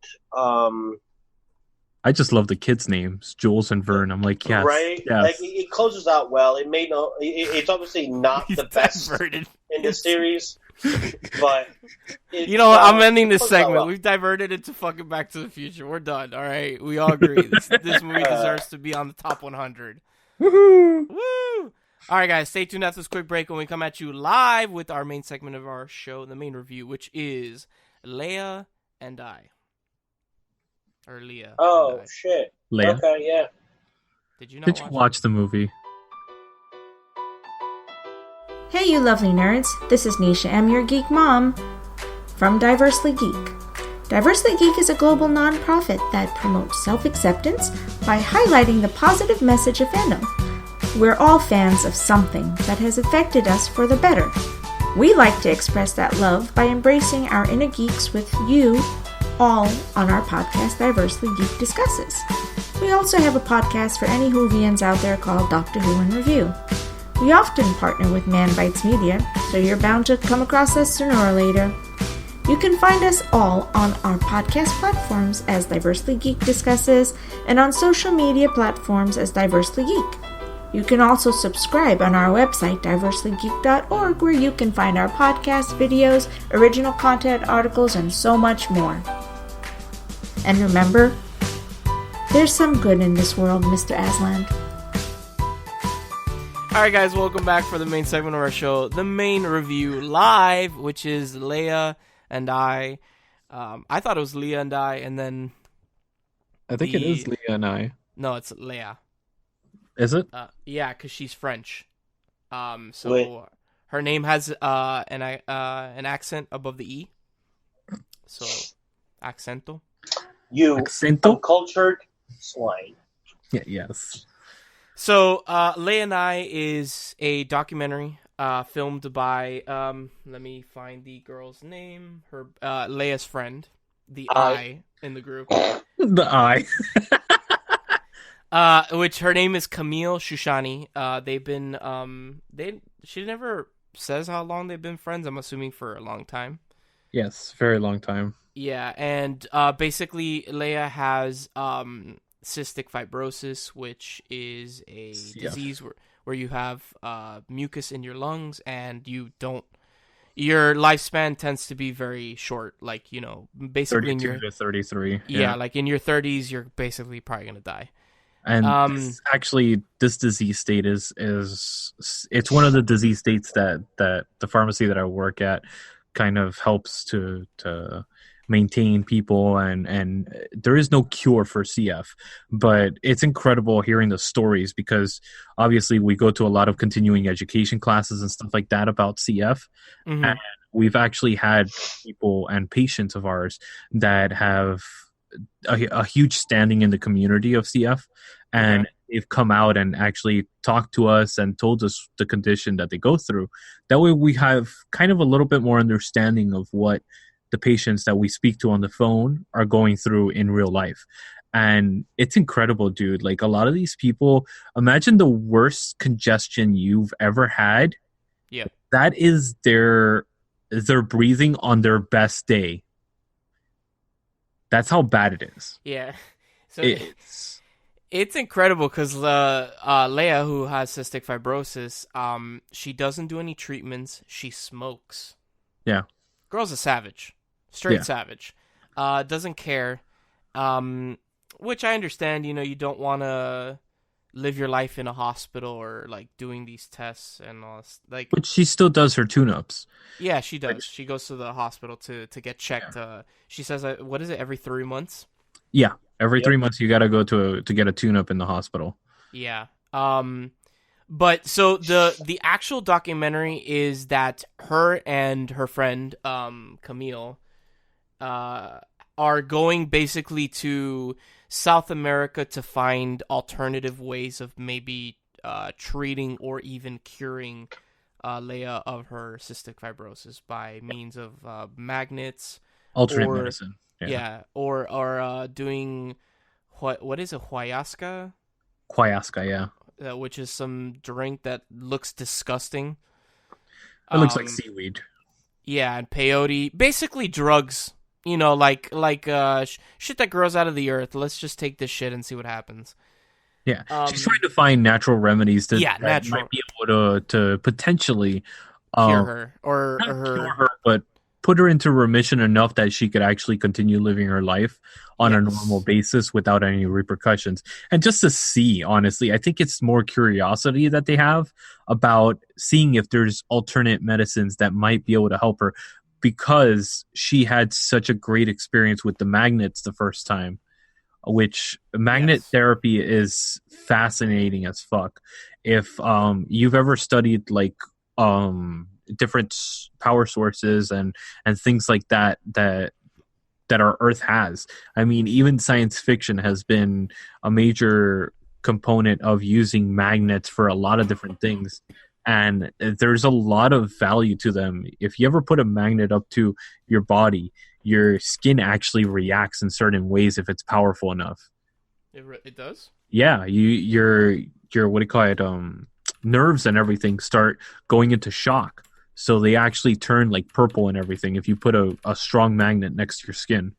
I just love the kids' names, Jules and Vern. I'm like, yes. Right? Yes. Like, it closes out well. It's obviously not the best diverted in the series, but... I'm ending this segment. Well. We've diverted into fucking Back to the Future. We're done, all right? We all agree. This movie deserves to be on the top 100. Woohoo! Woo! All right, guys, stay tuned after this quick break when we come at you live with our main segment of our show, the main review, which is Leia and I. Or Leah. Oh, shit. Leia. Okay, yeah. Did you watch the movie? Hey, you lovely nerds. This is Nisha M., your geek mom, from Diversely Geek. Diversely Geek is a global nonprofit that promotes self-acceptance by highlighting the positive message of fandom. We're all fans of something that has affected us for the better. We like to express that love by embracing our inner geeks with you all on our podcast Diversely Geek Discusses. We also have a podcast for any Whovians out there called Doctor Who in Review. We often partner with Manbitesmedia, so you're bound to come across us sooner or later. You can find us all on our podcast platforms as Diversely Geek Discusses and on social media platforms as Diversely Geek. You can also subscribe on our website, diverselygeek.org, where you can find our podcasts, videos, original content, articles, and so much more. And remember, there's some good in this world, Mr. Aslan. All right, guys, welcome back for the main segment of our show, the main review live, which is Leia and I. I thought it was Leah and I, and then... I think it is Leah and I. No, it's Leia. Is it? Yeah, because she's French. So Wait. her name has an accent above the E. So, accento. You Accento? uncultured swine. Yeah, yes. So, Leia and I is a documentary filmed by, let me find the girl's name, her Leia's friend, the I in the group. The I. Which her name is Camille Shushani. They've been, she never says how long they've been friends. I'm assuming for a long time. Yes, very long time. Yeah, and basically Leia has cystic fibrosis, which is a disease where you have mucus in your lungs, and your lifespan tends to be very short. Like, basically 32 to 33. Yeah, like in your 30s, you're basically probably gonna die. And this disease state is it's one of the disease states that the pharmacy that I work at kind of helps to maintain people, and there is no cure for CF, but it's incredible hearing the stories, because obviously we go to a lot of continuing education classes and stuff like that about CF. Mm-hmm. And we've actually had people and patients of ours that have a huge standing in the community of CF, and they've come out and actually talked to us and told us the condition that they go through. That way we have kind of a little bit more understanding of what the patients that we speak to on the phone are going through in real life. And it's incredible, dude. Like, a lot of these people, imagine the worst congestion you've ever had. Yeah. That is their breathing on their best day. That's how bad it is. Yeah. So it's incredible, because Leia, who has cystic fibrosis, she doesn't do any treatments. She smokes. Yeah. Girl's a savage. Straight savage. Doesn't care. Which I understand, you don't want to live your life in a hospital or, like, doing these tests and all this. Like, but she still does her tune-ups. Yeah, she does. She goes to the hospital to get checked. Yeah. She says, what is it, every 3 months? Yeah, every 3 months you got to go to get a tune-up in the hospital. Yeah. But so the actual documentary is that her and her friend, Camille, are going basically to South America to find alternative ways of maybe treating or even curing Leia of her cystic fibrosis by means of magnets, alternate or medicine. or doing what is a huayasca, Quayaska, yeah. which is some drink that looks disgusting. It looks like seaweed. Yeah, and peyote, basically drugs. You know, like shit that grows out of the earth. Let's just take this shit and see what happens. Yeah, she's trying to find natural remedies that natural might be able to potentially cure her or not her. cure her, but put her into remission enough that she could actually continue living her life on a normal basis without any repercussions. And just to see, honestly, I think it's more curiosity that they have about seeing if there's alternate medicines that might be able to help her, because she had such a great experience with the magnets the first time, which magnet therapy is fascinating as fuck. If you've ever studied like different power sources and things like that our Earth has. I mean, even science fiction has been a major component of using magnets for a lot of different things, and there's a lot of value to them. If you ever put a magnet up to your body, your skin actually reacts in certain ways if it's powerful enough. It does? Yeah, your what do you call it? Nerves and everything start going into shock. So they actually turn like purple and everything if you put a strong magnet next to your skin.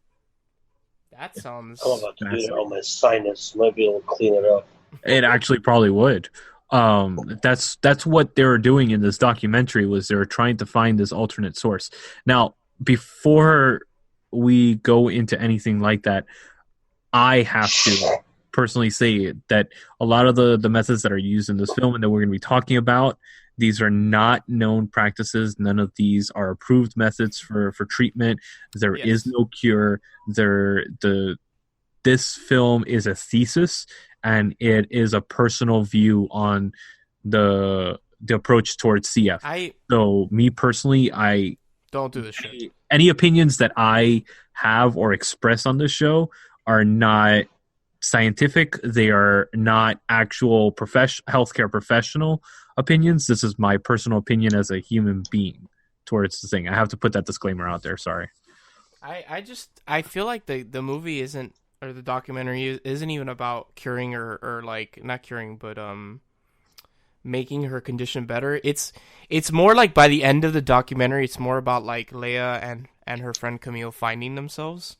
That sounds... I'm about to do it on my sinus. Might be able to clean it up. It actually probably would. That's what they were doing in this documentary, was they were trying to find this alternate source. Now, before we go into anything like that, I have to personally say that a lot of the methods that are used in this film and that we're going to be talking about, these are not known practices. None of these are approved methods for treatment. There is no cure. This film is a thesis, and it is a personal view on the approach towards CF. So me personally, I don't do this shit. Any opinions that I have or express on this show are not scientific. They are not actual healthcare professional opinions. This is my personal opinion as a human being towards the thing. I have to put that disclaimer out there. Sorry. I feel like the movie isn't, or the documentary isn't even about curing or like not curing, but making her condition better. It's more like by the end of the documentary, it's more about like Leia and her friend Camille finding themselves.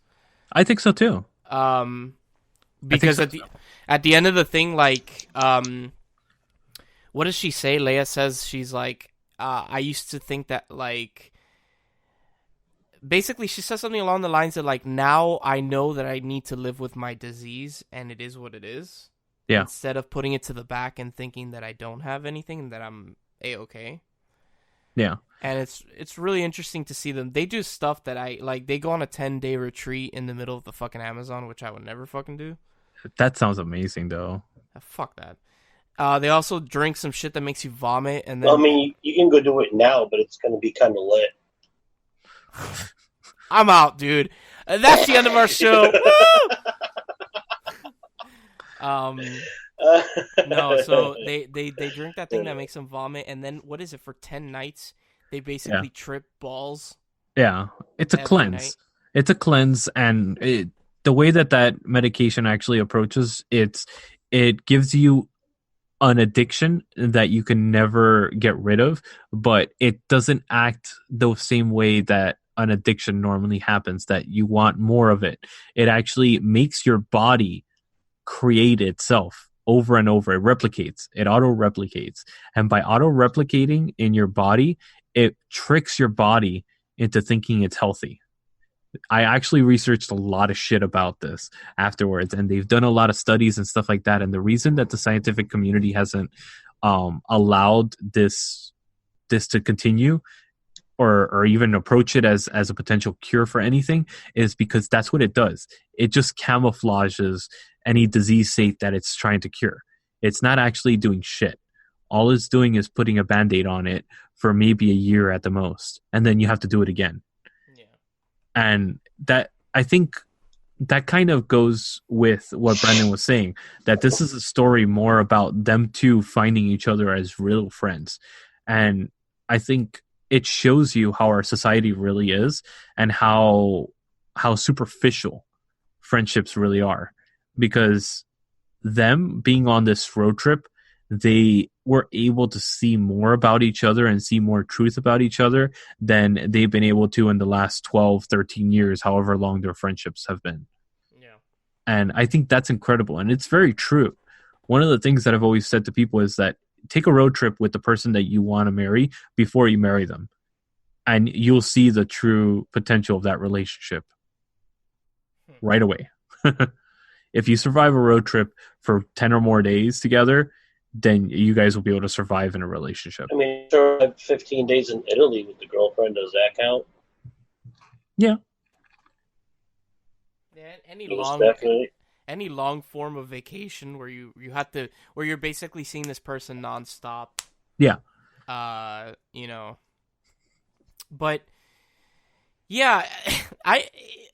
I think so too. Because at the end of the thing, like, what does she say? Leia says, she's like, I used to think that, like, basically she says something along the lines of, like, now I know that I need to live with my disease and it is what it is. Yeah. Instead of putting it to the back and thinking that I don't have anything and that I'm A-okay. Yeah. And it's really interesting to see them. They do stuff that I, like, they go on a 10-day retreat in the middle of the fucking Amazon, which I would never fucking do. That sounds amazing, though. Fuck that. They also drink some shit that makes you vomit, and then... Well, I mean, you can go do it now, but it's going to be kind of lit. I'm out, dude. That's the end of our show. No, so they drink that thing that makes them vomit, and then, what is it, for 10 nights, they basically trip balls. Yeah, it's a cleanse. Night. It's a cleanse, and the way that medication actually approaches, it gives you an addiction that you can never get rid of, but it doesn't act the same way that an addiction normally happens, that you want more of it. It actually makes your body create itself over and over. It replicates. It auto-replicates. And by auto-replicating in your body, it tricks your body into thinking it's healthy. I actually researched a lot of shit about this afterwards, and they've done a lot of studies and stuff like that. And the reason that the scientific community hasn't allowed this to continue or even approach it as a potential cure for anything is because that's what it does. It just camouflages any disease state that it's trying to cure. It's not actually doing shit. All it's doing is putting a Band-Aid on it for maybe a year at the most, and then you have to do it again. And that, I think that kind of goes with what Brandon was saying, that this is a story more about them two finding each other as real friends. And I think it shows you how our society really is and how superficial friendships really are. Because them being on this road trip, they were able to see more about each other and see more truth about each other than they've been able to in the last 12, 13 years, however long their friendships have been. Yeah. And I think that's incredible. And it's very true. One of the things that I've always said to people is that take a road trip with the person that you want to marry before you marry them. And you'll see the true potential of that relationship right away. If you survive a road trip for 10 or more days together, then you guys will be able to survive in a relationship. I mean, sure, I have 15 days in Italy with the girlfriend. Does that count? Yeah. Yeah, Definitely. any long form of vacation where where you're basically seeing this person nonstop. Yeah. But yeah,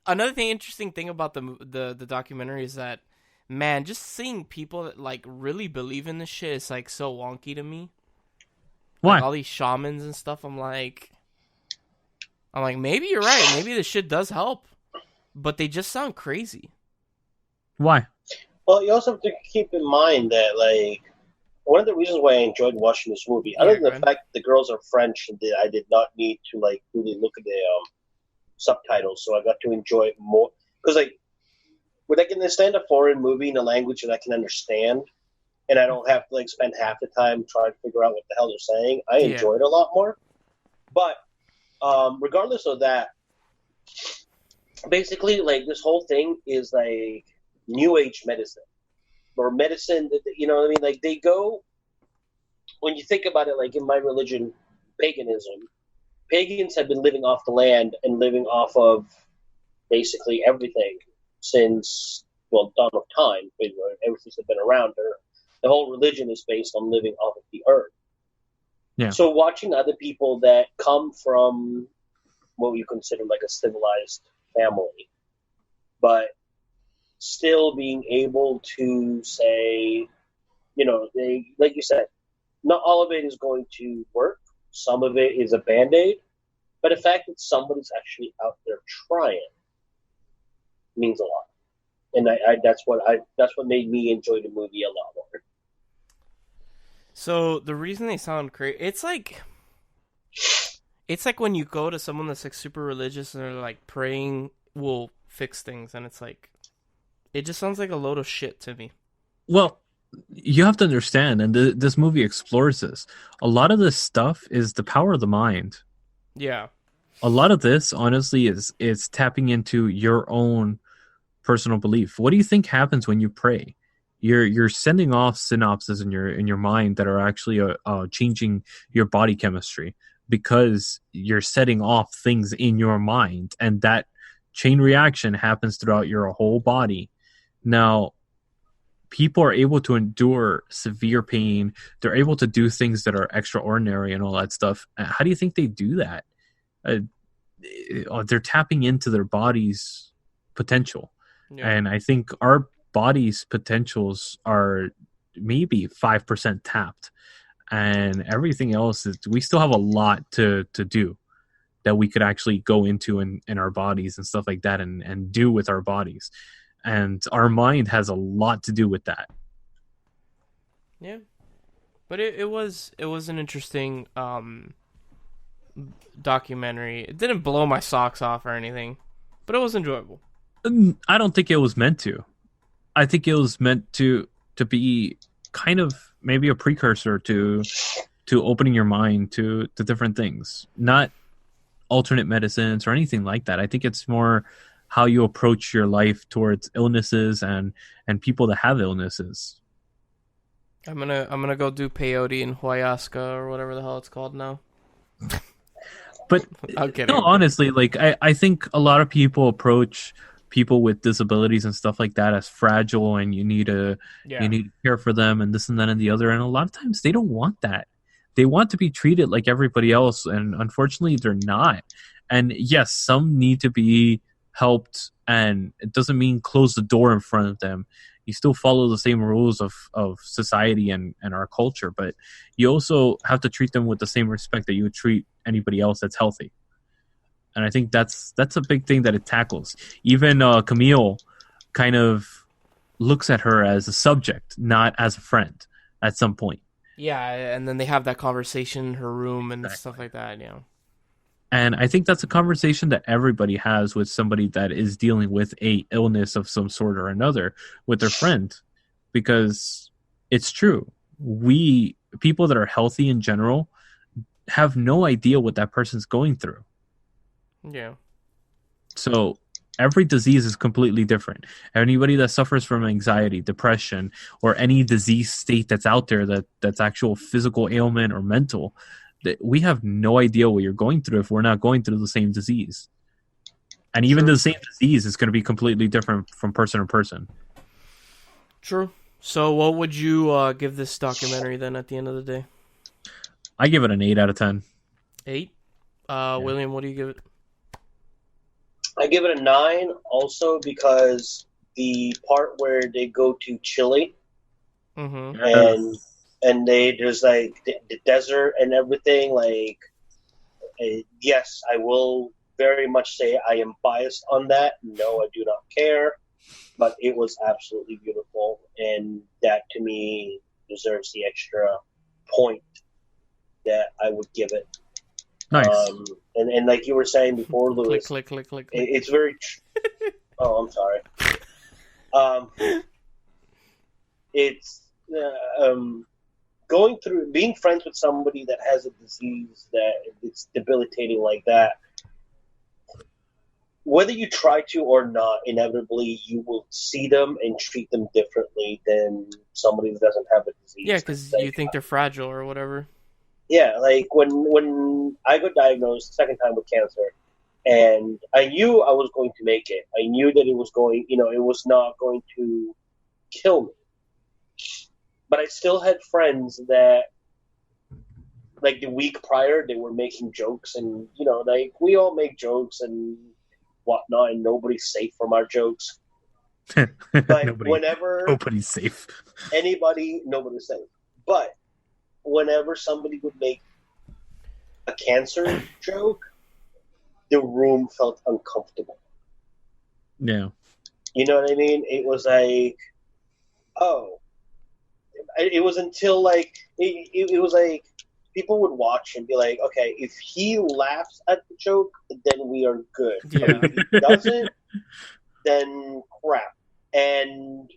another interesting thing about the documentary is that, man, just seeing people that like really believe in this shit is like so wonky to me. Why? Like, all these shamans and stuff. I'm like, maybe you're right. Maybe this shit does help, but they just sound crazy. Why? Well, you also have to keep in mind that, like, one of the reasons why I enjoyed watching this movie, other than the fact that the girls are French and that I did not need to, like, really look at the subtitles, so I got to enjoy it more. Because, like, when I can understand a foreign movie in a language that I can understand, and I don't have to, like, spend half the time trying to figure out what the hell they're saying, I enjoy it a lot more. But regardless of that, basically, like, this whole thing is, like, New Age medicine. Or medicine, you know what I mean? Like, they go, when you think about it, like, in my religion, paganism, pagans have been living off the land and living off of basically everything since, well, dawn of time. Ever since they've been around, the whole religion is based on living off of the earth. Yeah. So watching other people that come from what you consider like a civilized family, but still being able to say, you know, they, like you said, not all of it is going to work. Some of it is a Band-Aid, but the fact that somebody's actually out there trying means a lot. And that's what made me enjoy the movie a lot more. So the reason they sound crazy, it's like when you go to someone that's like super religious and they're like praying will fix things, and it's like, it just sounds like a load of shit to me. Well, you have to understand, and this movie explores this. A lot of this stuff is the power of the mind. Yeah. A lot of this, honestly, is tapping into your own personal belief. What do you think happens when you pray? You're sending off synapses in your mind that are actually changing your body chemistry, because you're setting off things in your mind, and that chain reaction happens throughout your whole body. Now, people are able to endure severe pain. They're able to do things that are extraordinary and all that stuff. How do you think they do that? They're tapping into their body's potential. Yeah. And I think our body's potentials are maybe 5% tapped. And everything else is, we still have a lot to do that we could actually go into in our bodies and stuff like that, and do with our bodies. And our mind has a lot to do with that. Yeah, but it was an interesting documentary. It didn't blow my socks off or anything, but it was enjoyable. I don't think it was meant to. I think it was meant to be kind of maybe a precursor to opening your mind to different things, not alternate medicines or anything like that. I think it's more how you approach your life towards illnesses and people that have illnesses. I'm gonna go do peyote and ayahuasca or whatever the hell it's called now. But no, honestly, like I think a lot of people approach people with disabilities and stuff like that as fragile, and you need to care for them and this and that and the other. And a lot of times they don't want that. They want to be treated like everybody else, and unfortunately they're not. And yes, some need to be helped, and it doesn't mean close the door in front of them. You still follow the same rules of society and our culture, but you also have to treat them with the same respect that you would treat anybody else that's healthy. And I think that's a big thing that it tackles. Even Camille kind of looks at her as a subject, not as a friend at some point. Yeah, and then they have that conversation in her room and Exactly. stuff like that, you know. And I think that's a conversation that everybody has with somebody that is dealing with a illness of some sort or another with their friend, because it's true. We, people that are healthy in general, have no idea what that person's going through. Yeah. So every disease is completely different. Anybody that suffers from anxiety, depression, or any disease state that's out there that's actual physical ailment or mental, that we have no idea what you're going through if we're not going through the same disease. And even True. the same disease is going to be completely different from person to person. True. So what would you give this documentary then at the end of the day? I give it an 8 out of 10. 8? William, what do you give it? I give it a 9 also because the part where they go to Chile Mm-hmm. and there's like the desert and everything, like yes, I will very much say I am biased on that. No, I do not care, but it was absolutely beautiful, and that to me deserves the extra point that I would give it. Nice. And like you were saying before, Louis, click. it's very. Oh, I'm sorry. It's going through being friends with somebody that has a disease that it's debilitating like that. Whether you try to or not, inevitably you will see them and treat them differently than somebody that doesn't have a disease. Yeah, because you think they're fragile or whatever. Yeah, like when I got diagnosed second time with cancer, and I knew I was going to make it. I knew that it was going, it was not going to kill me. But I still had friends that, like the week prior, they were making jokes, and like we all make jokes and whatnot, and nobody's safe from our jokes. But nobody's safe. Nobody's safe. But whenever somebody would make a cancer joke, the room felt uncomfortable. Yeah. You know what I mean? It was like, oh. It was until like, it was like, people would watch and be like, okay, if he laughs at the joke, then we are good. Yeah. If he doesn't, then crap. And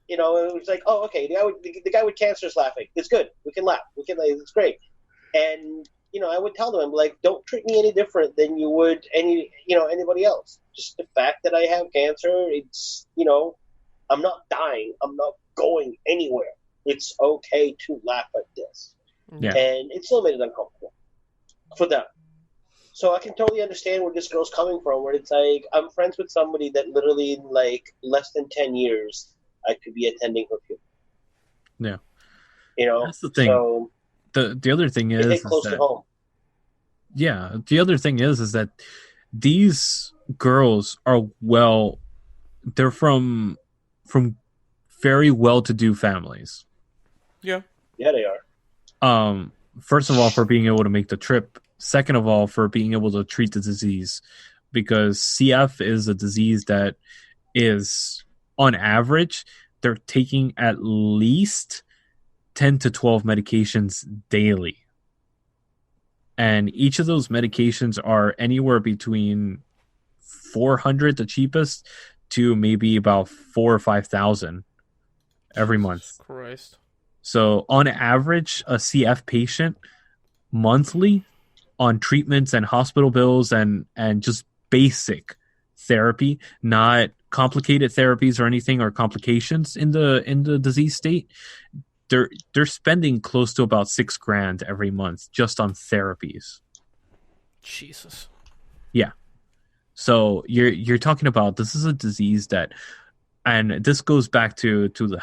it was like, oh, okay, the guy with cancer is laughing. It's good. We can laugh. It's great. And I would tell them, like, don't treat me any different than you would anybody else. Just the fact that I have cancer, it's I'm not dying. I'm not going anywhere. It's okay to laugh at this. Yeah. And it still made it uncomfortable for them. So I can totally understand where this girl's coming from, where it's like, I'm friends with somebody that literally in like less than 10 years, I could be attending her funeral. Yeah. That's the thing. So the other thing is close to home. Yeah. The other thing is that these girls are they're from very well-to-do families. Yeah. Yeah, they are. First of all, for being able to make the trip. Second of all, for being able to treat the disease, because CF is a disease that is, on average, they're taking at least 10 to 12 medications daily. And each of those medications are anywhere between $400, the cheapest, to maybe about $4,000 or $5,000 every month. Christ. So on average, a CF patient monthly on treatments and hospital bills and just basic therapy, not complicated therapies or anything, or complications in the disease state, they're spending close to about $6,000 every month just on therapies. Jesus. Yeah. So you're talking about, this is a disease that, and this goes back to the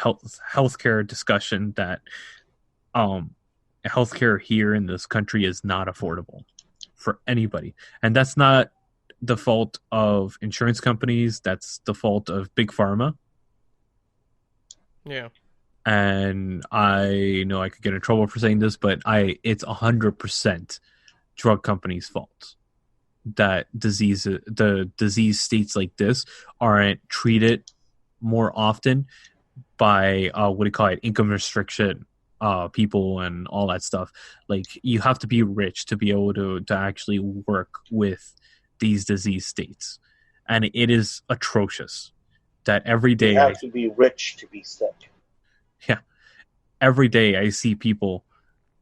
healthcare discussion, that healthcare here in this country is not affordable for anybody. And that's not the fault of insurance companies. That's the fault of big pharma. Yeah. And I know I could get in trouble for saying this, but it's 100% drug companies' fault that the disease states like this aren't treated more often by income restriction people and all that stuff. Like, you have to be rich to be able to actually work with these disease states, and it is atrocious that every day you have to be rich to be sick. Yeah, every day I see people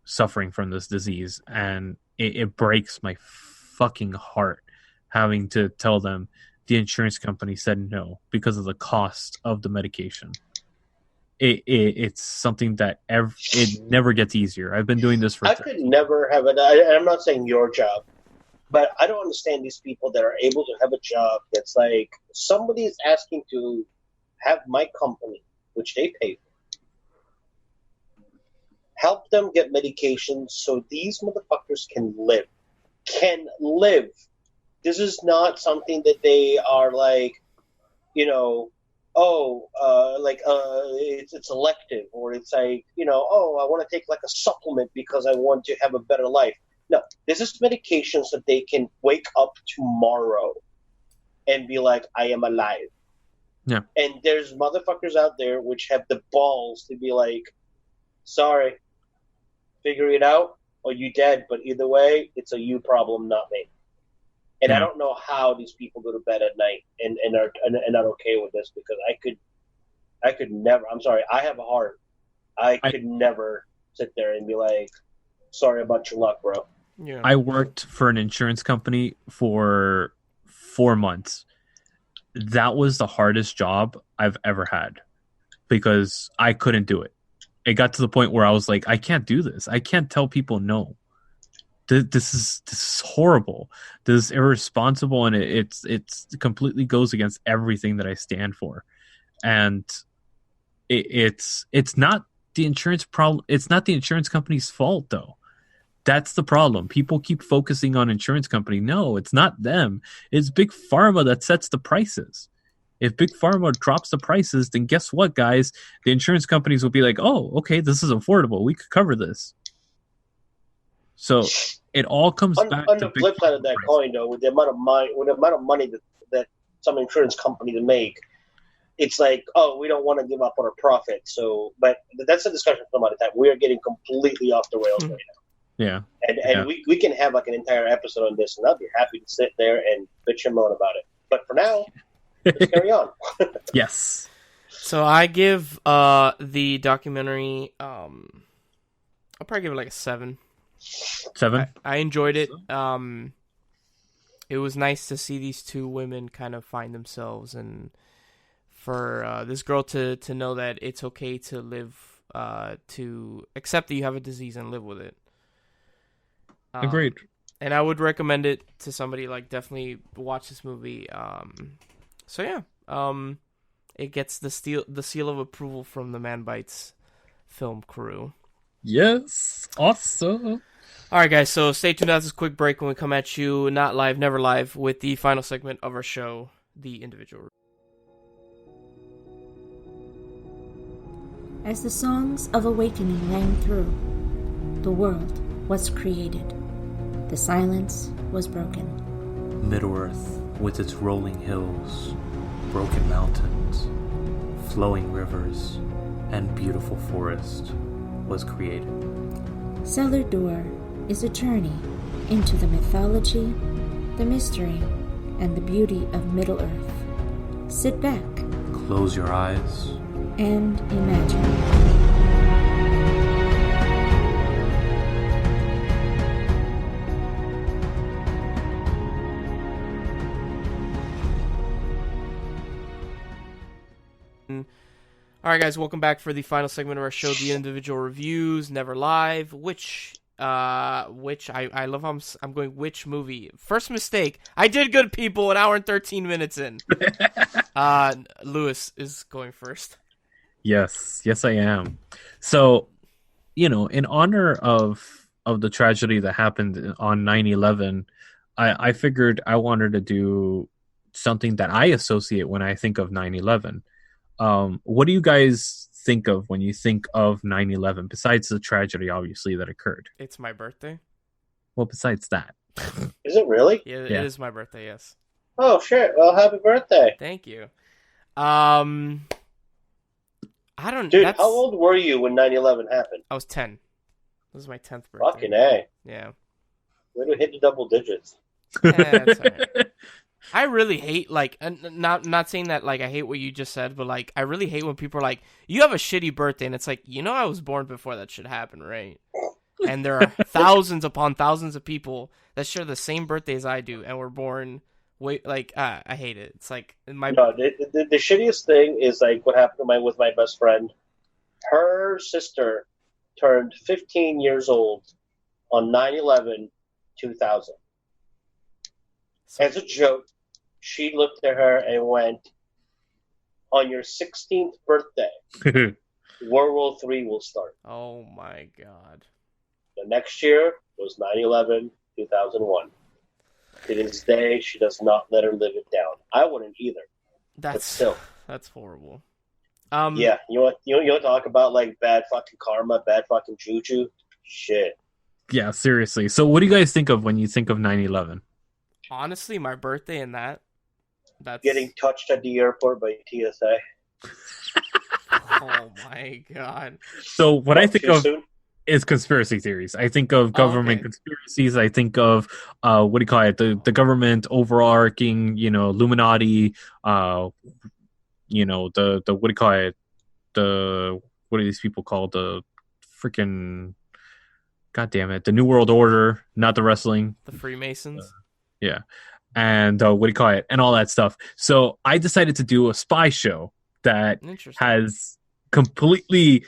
suffering from this disease, and it breaks my fucking heart having to tell them the insurance company said no because of the cost of the medication. It's something that it never gets easier. I've been doing this for... I could never have it. I'm not saying your job, but I don't understand these people that are able to have a job that's like, somebody is asking to have my company, which they pay for, help them get medications so these motherfuckers can live. This is not something that they are like, it's elective, or it's like, I want to take like a supplement because I want to have a better life. No, this is medications that they can wake up tomorrow and be like, I am alive. Yeah. And there's motherfuckers out there which have the balls to be like, sorry, figure it out, or you dead. But either way, it's a you problem, not me. And I don't know how these people go to bed at night and are okay with this, because I could never. I'm sorry, I have a heart. I could never sit there and be like, sorry about your luck, bro. Yeah. I worked for an insurance company for 4 months. That was the hardest job I've ever had because I couldn't do it. It got to the point where I was like, I can't do this. I can't tell people no. This is horrible. This is irresponsible, and it completely goes against everything that I stand for. And it's not the insurance problem. It's not the insurance company's fault, though. That's the problem. People keep focusing on insurance company. No, it's not them. It's big pharma that sets the prices. If big pharma drops the prices, then guess what, guys? The insurance companies will be like, "Oh, okay, this is affordable. We could cover this." So it all comes back on to the flip side of that coin, though, with the amount of money that some insurance companies make, it's like, oh, we don't want to give up on our profit. So, but that's a discussion for another time. We are getting completely off the rails right now. Yeah, and we can have like an entire episode on this, and I'll be happy to sit there and bitch and moan about it. But for now, let's carry on. Yes. So I give the documentary, I'll probably give it like a 7. 7? I enjoyed it. It was nice to see these two women kind of find themselves, and for this girl to know that it's okay to live, to accept that you have a disease and live with it. Agreed. And I would recommend it to somebody. Like, definitely watch this movie. So yeah, it gets the seal of approval from the Manbitesfilm crew. Yes, awesome. All right, guys. So stay tuned. That's a quick break. When we come at you, not live, never live, with the final segment of our show, the individual. As the songs of awakening rang through, the world was created. The silence was broken. Middle-earth, with its rolling hills, broken mountains, flowing rivers, and beautiful forest, was created. Cellar Door is a journey into the mythology, the mystery, and the beauty of Middle-earth. Sit back. Close your eyes. And imagine. All right, guys, welcome back for the final segment of our show, the individual reviews, never live. Which I love how I'm going. Which movie? First mistake. I did good, people. 1 hour and 13 minutes in. Lewis is going first. Yes, I am. So, in honor of the tragedy that happened on 9/11, I figured I wanted to do something that I associate when I think of 9/11. What do you guys think of when you think of 9/11? Besides the tragedy, obviously, that occurred. It's my birthday. Well, besides that, Is it really? Yeah, Yeah. it is my birthday. Yes. Oh shit! Well, happy birthday, Thank you. I don't. dude. That's, How old were you when 9/11 happened? I was 10. This is my 10th birthday. Fucking A. Yeah. Way to hit the double digits. That's all right. I really hate, like, not saying that, like, I hate what you just said, but, like, I really hate when people are like, you have a shitty birthday, and it's like, I was born before that shit happened, right? And there are thousands upon thousands of people that share the same birthday as I do, and were born, I hate it. It's like, No, the shittiest thing is, like, what happened with my best friend. Her sister turned 15 years old on 9/11, 2000. As a joke, she looked at her and went, on your 16th birthday, World War III will start. Oh my god. The next year was 9/11, 2001. To this day, she does not let her live it down. I wouldn't either. But still. That's horrible. Yeah, you want to talk about, like, bad fucking karma, bad fucking juju? Shit. yeah, seriously. So, what do you guys think of when you think of 9/11? Honestly, my birthday and that's Getting touched at the airport by TSA. Oh my god. So, what I think Too of soon? is conspiracy theories. I think of government okay. conspiracies. I think of what do you call it? The government overarching, Illuminati. The what do you call it? The what are these people called? The freaking God damn it! The New World Order, not the wrestling. The Freemasons. Yeah, and what do you call it? And all that stuff. So I decided to do a spy show that Interesting. has completely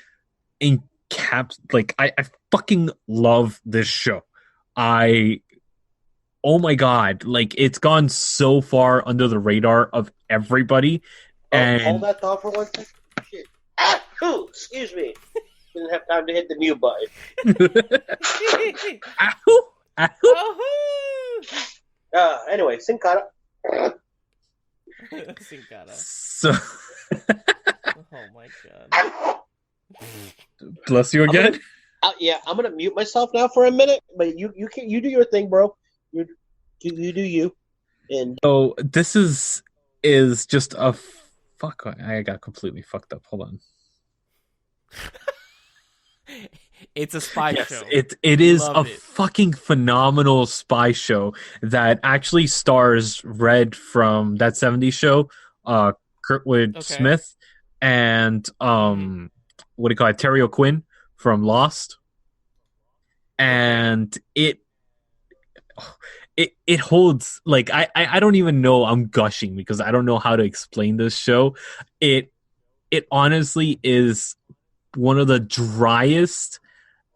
like I fucking love this show. Oh my god, like it's gone so far under the radar of everybody. And Hold that thought for 1 second. Shit. Ah, ooh, excuse me. Didn't have time to hit the mute button. Ow, ow. Anyway, Sin Cara. Cincada. So Oh my god. bless you again. Yeah, I'm gonna mute myself now for a minute. But you do your thing, bro. You do you. And So this is just a fuck. I got completely fucked up. Hold on. It's a spy Yes, show. it is Love a it. fucking phenomenal spy show that actually stars Red from that '70s show, Kurtwood Smith, and what do you call it, Terry O'Quinn from Lost, and it holds, like, I don't even know. I'm gushing because I don't know how to explain this show. It honestly is one of the driest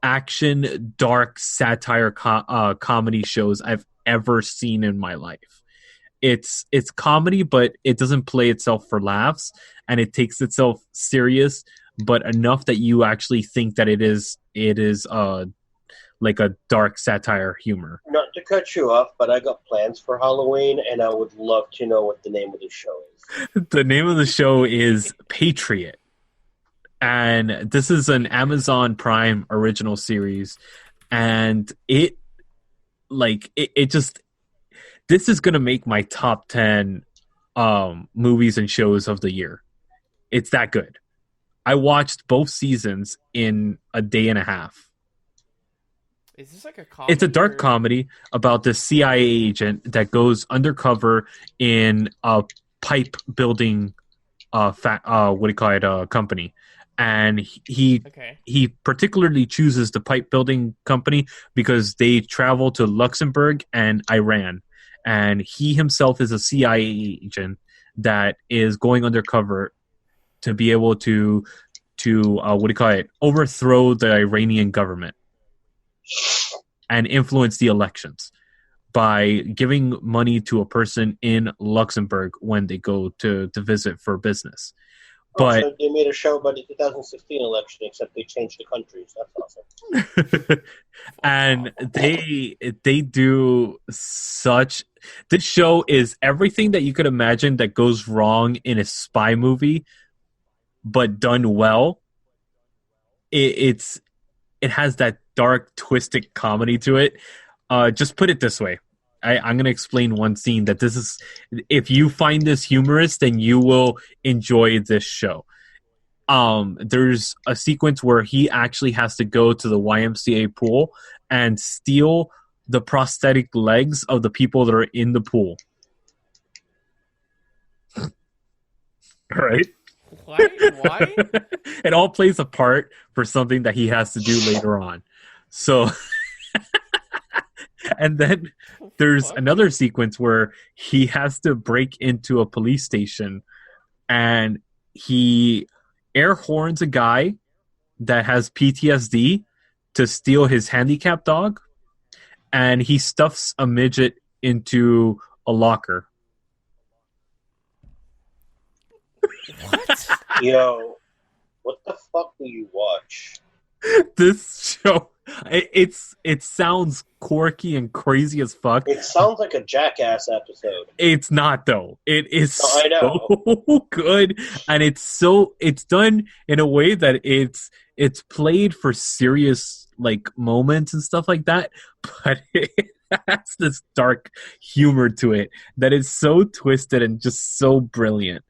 action, dark satire comedy shows I've ever seen in my life. It's comedy, but it doesn't play itself for laughs, and it takes itself serious, but enough that you actually think that it is like a dark satire humor. not to cut you off, but I got plans for Halloween, and I would love to know what the name of the show is. The name of the show is Patriot. And this is an Amazon Prime original series. And it just, this is going to make my top 10 movies and shows of the year. It's that good. I watched both seasons in a day and a half. Is this like a comedy? It's a dark comedy about this CIA agent that goes undercover in a pipe building company. And he particularly chooses the pipe building company because they travel to Luxembourg and Iran. And he himself is a CIA agent that is going undercover to be able to overthrow the Iranian government and influence the elections by giving money to a person in Luxembourg when they go to visit for business. But so they made a show about the 2016 election, except they changed the countries. That's awesome. and they do such. This show is everything that you could imagine that goes wrong in a spy movie, but done well. It has that dark, twisted comedy to it. Just put it this way. I'm going to explain one scene that this is, if you find this humorous, then you will enjoy this show. There's a sequence where he actually has to go to the YMCA pool and steal the prosthetic legs of the people that are in the pool. Right? Why? It all plays a part for something that he has to do later on. So, and then there's another sequence where he has to break into a police station and he air horns a guy that has PTSD to steal his handicapped dog, and he stuffs a midget into a locker. What? Yo, what the fuck do you watch? This show, it sounds quirky and crazy as fuck. It sounds like a Jackass episode. It's not though. It is I know. so good, and it's done in a way that it's played for serious like moments and stuff like that, but it has this dark humor to it that is so twisted and just so brilliant.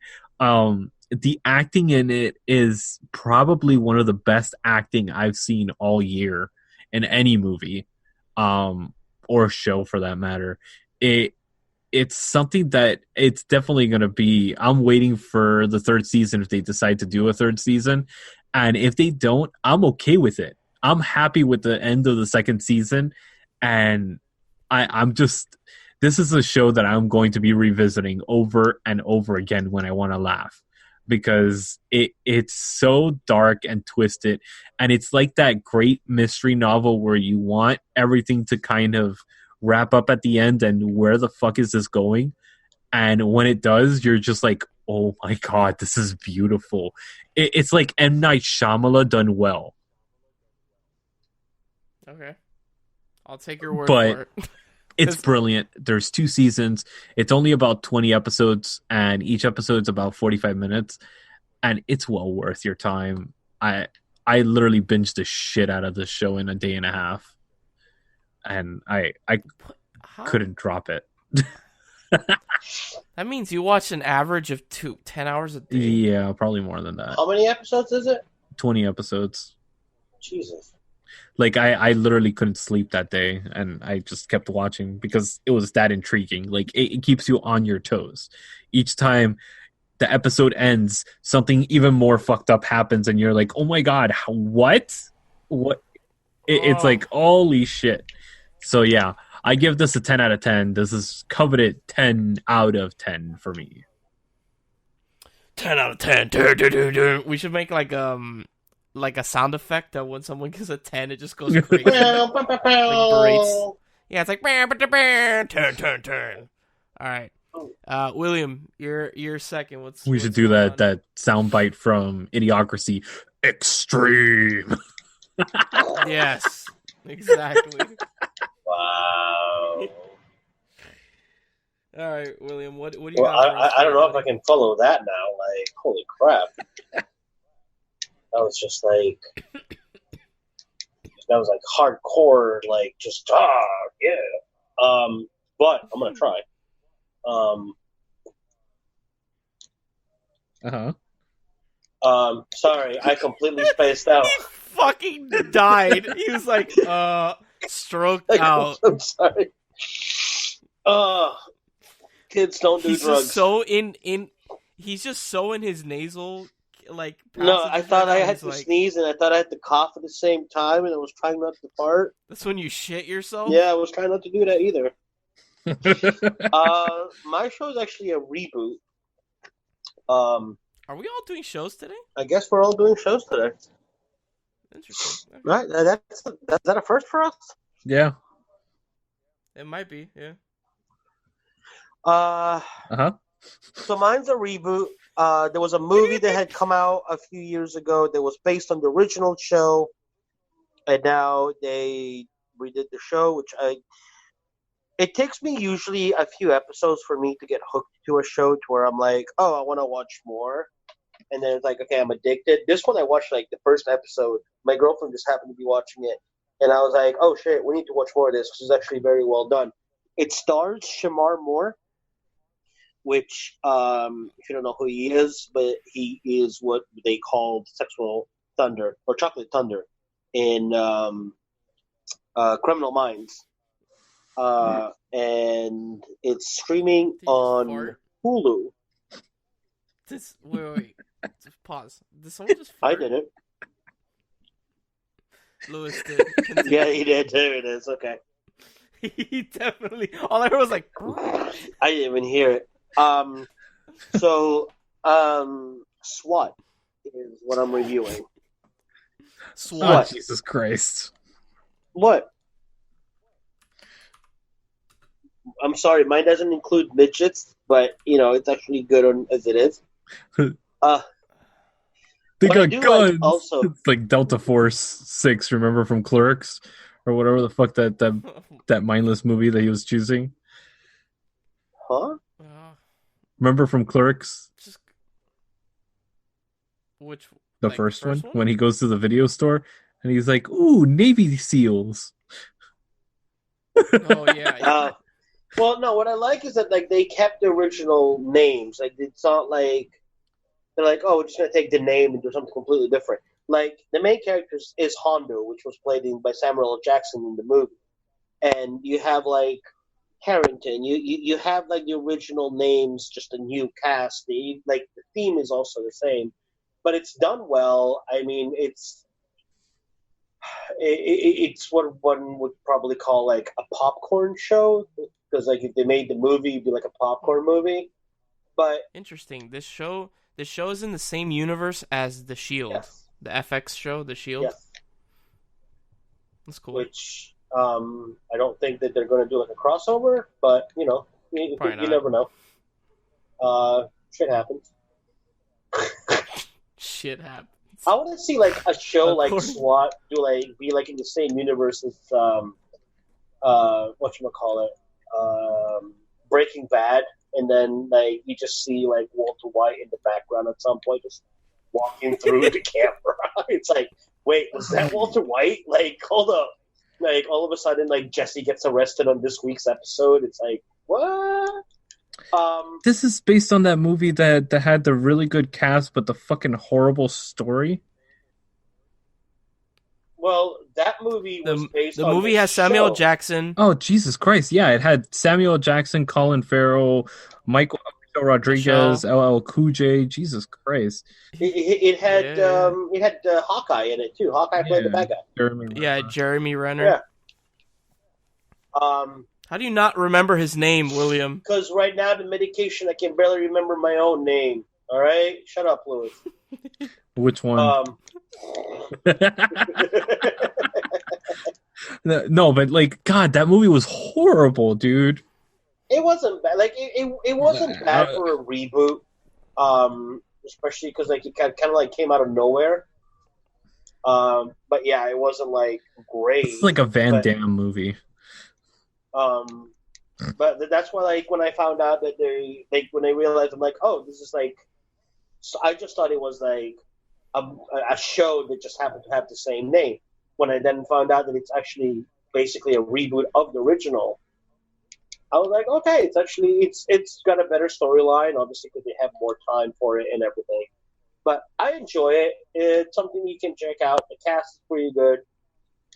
The acting in it is probably one of the best acting I've seen all year in any movie, or show for that matter. It's something that it's definitely going to be. I'm waiting for the third season if they decide to do a third season, and if they don't, I'm okay with it. I'm happy with the end of the second season, and I'm just. This is a show that I'm going to be revisiting over and over again when I want to laugh, because it's so dark and twisted, and it's like that great mystery novel where you want everything to kind of wrap up at the end and where the fuck is this going, and when it does, you're just like, oh my god, this is beautiful. It's like M. Night Shyamalan done well. Okay, I'll take your word for it. It's brilliant. There's 2 seasons. It's only about 20 episodes, and each episode's about 45 minutes, and it's well worth your time. I literally binged the shit out of this show in a day and a half, and I couldn't drop it. That means you watch an average of 10 hours a day. Yeah, probably more than that. How many episodes is it? 20 episodes. Jesus. Like, I literally couldn't sleep that day, and I just kept watching because it was that intriguing. Like, it keeps you on your toes. Each time the episode ends, something even more fucked up happens, and you're like, oh my god, what? It's like, holy shit. So, yeah, I give this a 10 out of 10. This is coveted 10 out of 10 for me. 10 out of 10. We should make like a sound effect that when someone gives a 10, it just goes crazy. Like berates. Yeah, it's like turn. All right, William, you're second. We should do that soundbite from Idiocracy. Extreme. Yes, exactly. Wow. All right, William. What do you? Well, I don't know if I can follow that now. Like, holy crap. That was just like, hardcore, like, just, yeah. But I'm going to try. Sorry, I completely spaced out. He fucking died. He was like, stroked out. I'm sorry. Kids don't do He's drugs. Just so he's just so in his nasal, like. No, I thought I had to like, sneeze, and I thought I had to cough at the same time, and I was trying not to fart. That's when you shit yourself? Yeah, I was trying not to do that either. My show is actually a reboot. Are we all doing shows today? I guess we're all doing shows today. Interesting. Okay. Right? Is that a first for us? Yeah. It might be, yeah. So mine's a reboot. There was a movie that had come out a few years ago that was based on the original show, and now they redid the show, it takes me usually a few episodes for me to get hooked to a show to where I'm like, oh, I want to watch more. And then it's like, okay, I'm addicted. This one I watched like the first episode. My girlfriend just happened to be watching it. And I was like, oh shit, we need to watch more of this because it's actually very well done. It stars Shamar Moore, which, if you don't know who he is, but he is what they called Sexual Thunder or Chocolate Thunder in Criminal Minds. And it's streaming on Hulu. Wait. Just pause. Did someone just fart? I didn't. Lewis did. Continue. Yeah, he did. There it is. Okay. He definitely. All I heard was like. I didn't even hear it. S.W.A.T is what I'm reviewing. S.W.A.T. Oh, Jesus Christ. What? I'm sorry, mine doesn't include midgets, but it's actually good as it is. They got guns. Also, it's like Delta Force 6, remember from Clerks? Or whatever the fuck that mindless movie that he was choosing. Huh? Remember from Clerks? Which? The first one? When he goes to the video store and he's like, ooh, Navy SEALs. Oh, yeah. Well, no, what I like is that they kept the original names. Like, it's not like they're like, oh, we're just going to take the name and do something completely different. Like, the main character is Hondo, which was played by Samuel L. Jackson in the movie. And you have, like, Harrington. You have, like, the original names, just a new cast. The theme is also the same. But it's done well. I mean, it's what one would probably call, like, a popcorn show. Because, like, if they made the movie, it'd be like a popcorn movie. But interesting. This show is in the same universe as The Shield. Yes. The FX show, The Shield. Yes. That's cool. Which I don't think that they're going to do like a crossover, but you never know. Shit happens. Shit happens. I want to see like a show like SWAT be like in the same universe as whatchamacallit, Breaking Bad, and then like you just see like Walter White in the background at some point just walking through the camera. It's like, wait, was that Walter White? Like, hold up. Like, all of a sudden, like, Jesse gets arrested on this week's episode. It's like, what? This is based on that movie that had the really good cast, but the fucking horrible story. Well, that movie was based on the movie has Samuel L. Jackson. Oh, Jesus Christ. Yeah, it had Samuel L. Jackson, Colin Farrell, Michael Rodriguez, LL Cool J. Jesus Christ! It had Hawkeye in it too. Hawkeye played the bad guy. Jeremy Renner. Yeah. How do you not remember his name, William? Because right now the medication, I can barely remember my own name. All right, shut up, Louis. Which one? No, but like, God, that movie was horrible, dude. It wasn't bad. Like it wasn't bad for a reboot, especially because like it kind of like came out of nowhere. But yeah, it wasn't like great. It's like a Van Damme movie. But that's why like when I found out that when they realized, I'm like, oh, this is like. So I just thought it was like a show that just happened to have the same name. When I then found out that it's actually basically a reboot of the original. I was like, okay, it's got a better storyline, obviously, because they have more time for it and everything. But I enjoy it. It's something you can check out. The cast is pretty good.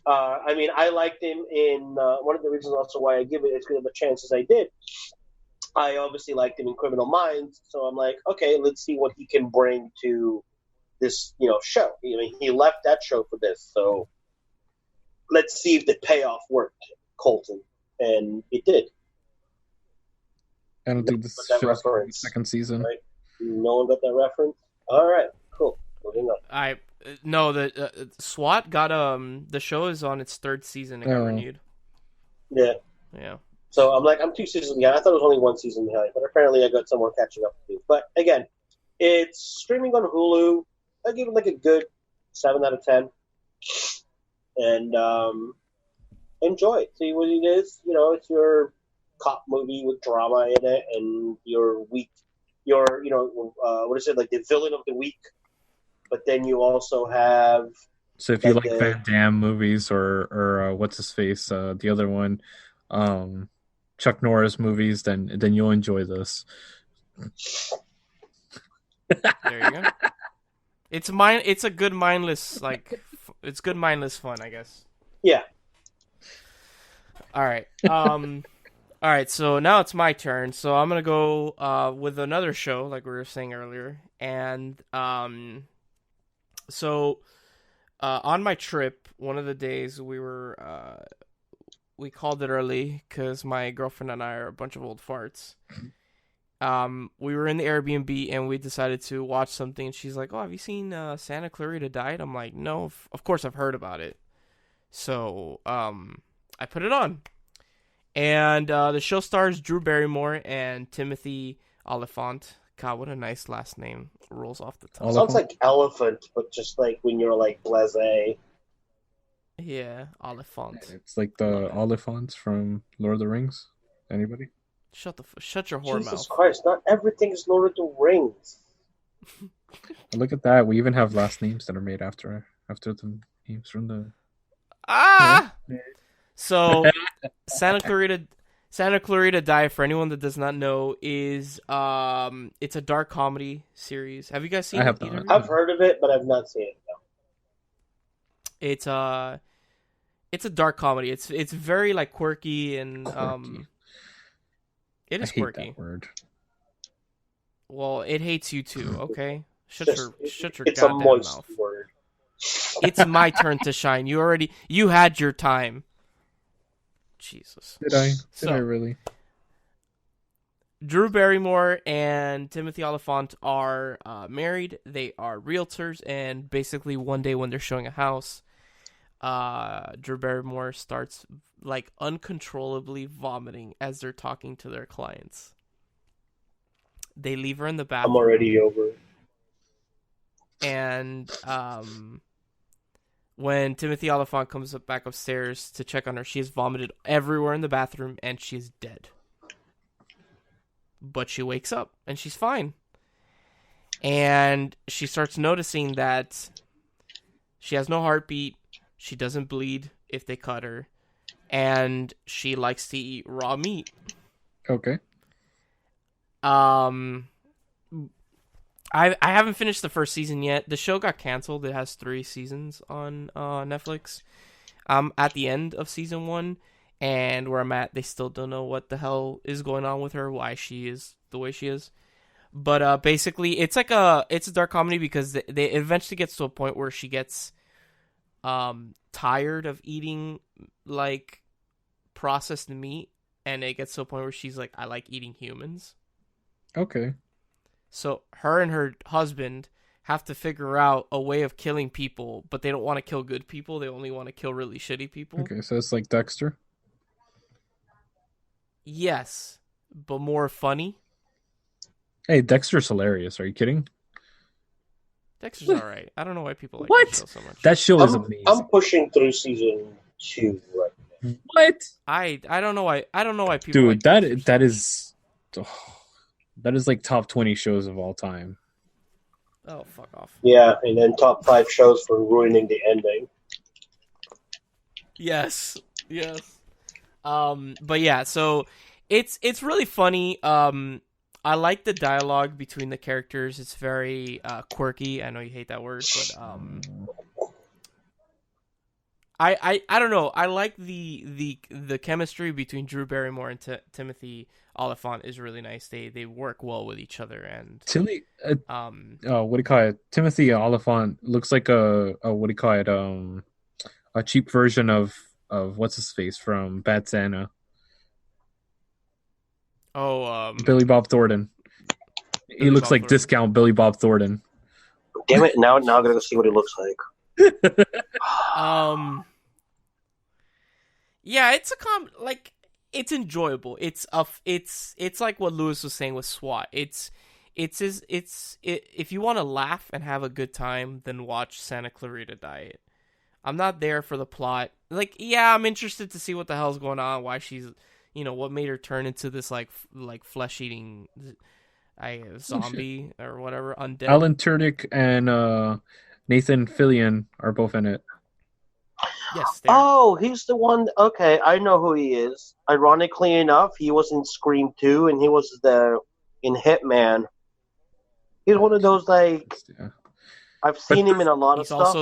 I mean, I liked him in one of the reasons also why I give it as good of a chance as I did. I obviously liked him in Criminal Minds, so I'm like, okay, let's see what he can bring to this, show. I mean, he left that show for this, so let's see if the payoff worked, Colton, and it did. I don't think this is the second season. Right? No one got that reference? All right, cool. Moving on. No, the SWAT got the show is on its third season. It got renewed. Yeah. Yeah. So I'm 2 seasons behind. I thought it was only 1 season behind, but apparently I got some more catching up to do. But again, it's streaming on Hulu. I give it like a good 7 out of 10, and enjoy it. See what it is. It's your cop movie with drama in it, and what is it, like the villain of the week? But then you also have. So if you like Van Damme movies or what's his face, the other one, Chuck Norris movies, then you'll enjoy this. There you go. It's a good mindless it's good mindless fun, I guess. Yeah. All right. All right. So now it's my turn. So I'm gonna go with another show, like we were saying earlier, and so on my trip, one of the days we called it early because my girlfriend and I are a bunch of old farts. We were in the Airbnb and we decided to watch something, and she's like, "Oh, have you seen Santa Clarita Died?" I'm like, "No, of course I've heard about it." So I put it on, and the show stars Drew Barrymore and Timothy Olyphant. God, what a nice last name. Rolls off the tongue. Sounds like elephant, but just like when you're like blasé. Yeah, Olyphant. It's like the Oliphants from Lord of the Rings. Anybody? Shut your whore mouth. Jesus Christ, not everything is Lord of the Rings. Look at that. We even have last names that are made after the names from the... So, Santa Clarita Died, for anyone that does not know, is it's a dark comedy series. Have you guys seen it? I've heard of it, but I've not seen it. No. It's a dark comedy. It's very like quirky and it is quirky. I hate that word. Well, it hates you too. Okay, shut your it's goddamn a moist mouth. Word. It's my turn to shine. You had your time. Jesus. Did I really? Drew Barrymore and Timothy Olyphant are married. They are realtors, and basically one day when they're showing a house, Drew Barrymore starts like uncontrollably vomiting as they're talking to their clients. They leave her in the bathroom. I'm already over it. And when Timothy Olyphant comes back upstairs to check on her, she has vomited everywhere in the bathroom and she's dead. But she wakes up and she's fine. And she starts noticing that she has no heartbeat. She doesn't bleed if they cut her. And she likes to eat raw meat. Okay. I haven't finished the first season yet. The show got canceled. It has 3 seasons on Netflix. I'm at the end of season 1, and where I'm at, they still don't know what the hell is going on with her, why she is the way she is. But basically, it's a dark comedy because it eventually gets to a point where she gets tired of eating like processed meat, and it gets to a point where she's like, I like eating humans. Okay. So her and her husband have to figure out a way of killing people, but they don't want to kill good people. They only want to kill really shitty people. Okay, so it's like Dexter? Yes, but more funny. Hey, Dexter's hilarious. Are you kidding? Dexter's alright. I don't know why people like that show so much. That show is amazing. I'm pushing through season 2 right now. What? I don't know why people Dude, like that is... Oh, that is like top 20 shows of all time. Oh, fuck off. Yeah, and then top 5 shows for ruining the ending. Yes. But yeah, so it's really funny. I like the dialogue between the characters. It's very quirky. I know you hate that word, but I don't know. I like the chemistry between Drew Barrymore and Timothy Olyphant is really nice. They work well with each other, and what do you call it? Timothy Olyphant looks like a cheap version of what's his face from Bad Santa. Billy Bob Thornton. He looks like discount Billy Bob Thornton. Damn it! Now I gotta go see what he looks like. Yeah, it's it's enjoyable. It's like what Lewis was saying with SWAT. If you want to laugh and have a good time, then watch Santa Clarita Diet. I'm not there for the plot. Like, yeah, I'm interested to see what the hell's going on, why she's, what made her turn into this like flesh-eating zombie or whatever, undead. Alan Tudyk and Nathan Fillion are both in it. Yes. Oh, he's the one. Okay, I know who he is. Ironically enough, he was in Scream 2, and he was in Hitman. He's one of those I've seen him in a lot of stuff.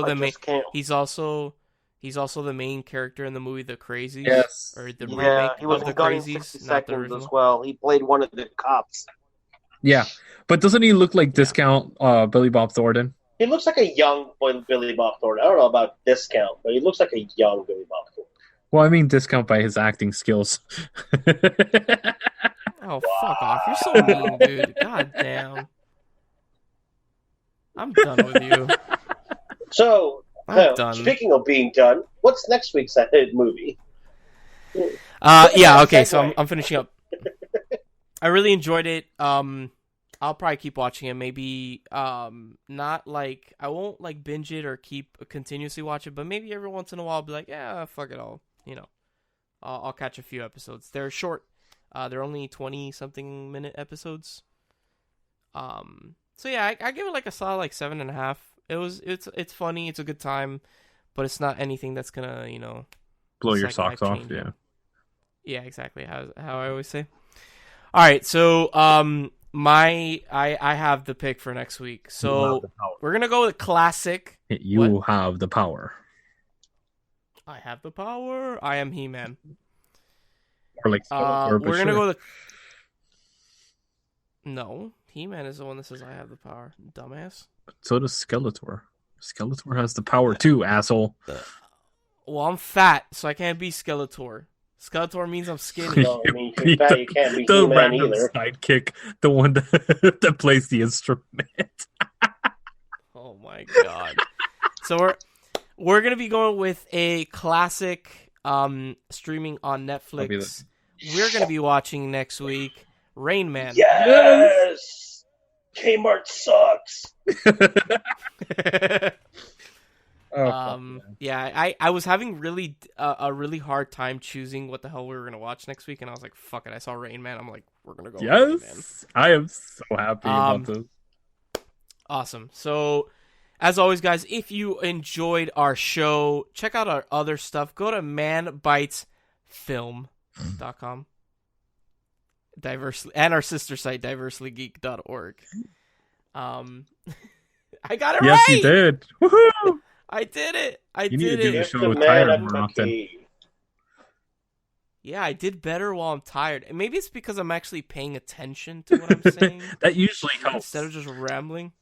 He's also the main character in the movie The Crazies. Yes. Or the remake he was of The in Gone in Crazies, 60 not the Seconds original. as well. He played one of the cops. Yeah, but doesn't he look like Discount Billy Bob Thornton? He looks like a young Billy Bob Thornton. I don't know about Discount, but he looks like a young Billy Bob Thornton. Well, I mean Discount by his acting skills. Oh, fuck off. You're so mean, dude. God damn. I'm done with you. So, I'm done. Speaking of being done, what's next week's movie? Yeah, okay, so I'm finishing up. I really enjoyed it. I'll probably keep watching it. Maybe not like I won't like binge it or continuously watch it, but maybe every once in a while I'll be like, yeah, fuck it all. I'll catch a few episodes. They're short. They're only 20-something minute episodes. So yeah, I give it like a solid 7.5. It's funny. It's a good time, but it's not anything that's gonna blow your socks off. Yeah. Yeah, exactly. How I always say. All right, so I have the pick for next week. So we're gonna go with classic. You have the power. I have the power. I am He-Man. Or like we're gonna go with. No, He-Man is the one that says I have the power. Dumbass. So does Skeletor. Skeletor has the power too, asshole. Well, I'm fat, so I can't be Skeletor. Skeletor means I'm skinny. No, I mean, you're fat, you can't be the He-Man random either. sidekick, the one that plays the instrument. Oh my god! So we're gonna be going with a classic streaming on Netflix. We're gonna be watching next week Rain Man. Yes! Kmart sucks! Yeah, I was having a really hard time choosing what the hell we were gonna watch next week, and I was like, "Fuck it!" I saw Rain Man. I'm like, "We're gonna go." With Rain Man. I am so happy about this. Awesome. So, as always, guys, if you enjoyed our show, check out our other stuff. Go to manbitesfilm.com. And our sister site, diverselygeek.org. I got it right. Yes, you did. Woohoo! I did it. You need to do the show tired more often. Yeah, I did better while I'm tired. And maybe it's because I'm actually paying attention to what I'm saying. That usually helps. Instead of just rambling.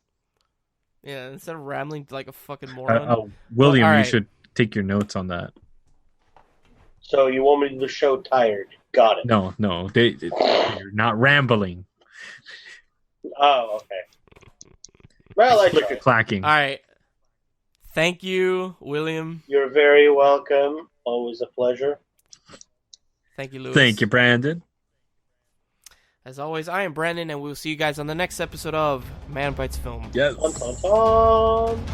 Yeah, instead of rambling like a fucking moron. William, right. You should take your notes on that. So you want me to do the show tired? Got it. No. You're not rambling. Oh, okay. Well, I tried. Clacking. All right. Thank you, William. You're very welcome. Always a pleasure. Thank you, Lewis. Thank you, Brandon. As always, I am Brandon, and we'll see you guys on the next episode of Manbitesfilm. Yes. Dun, dun, dun.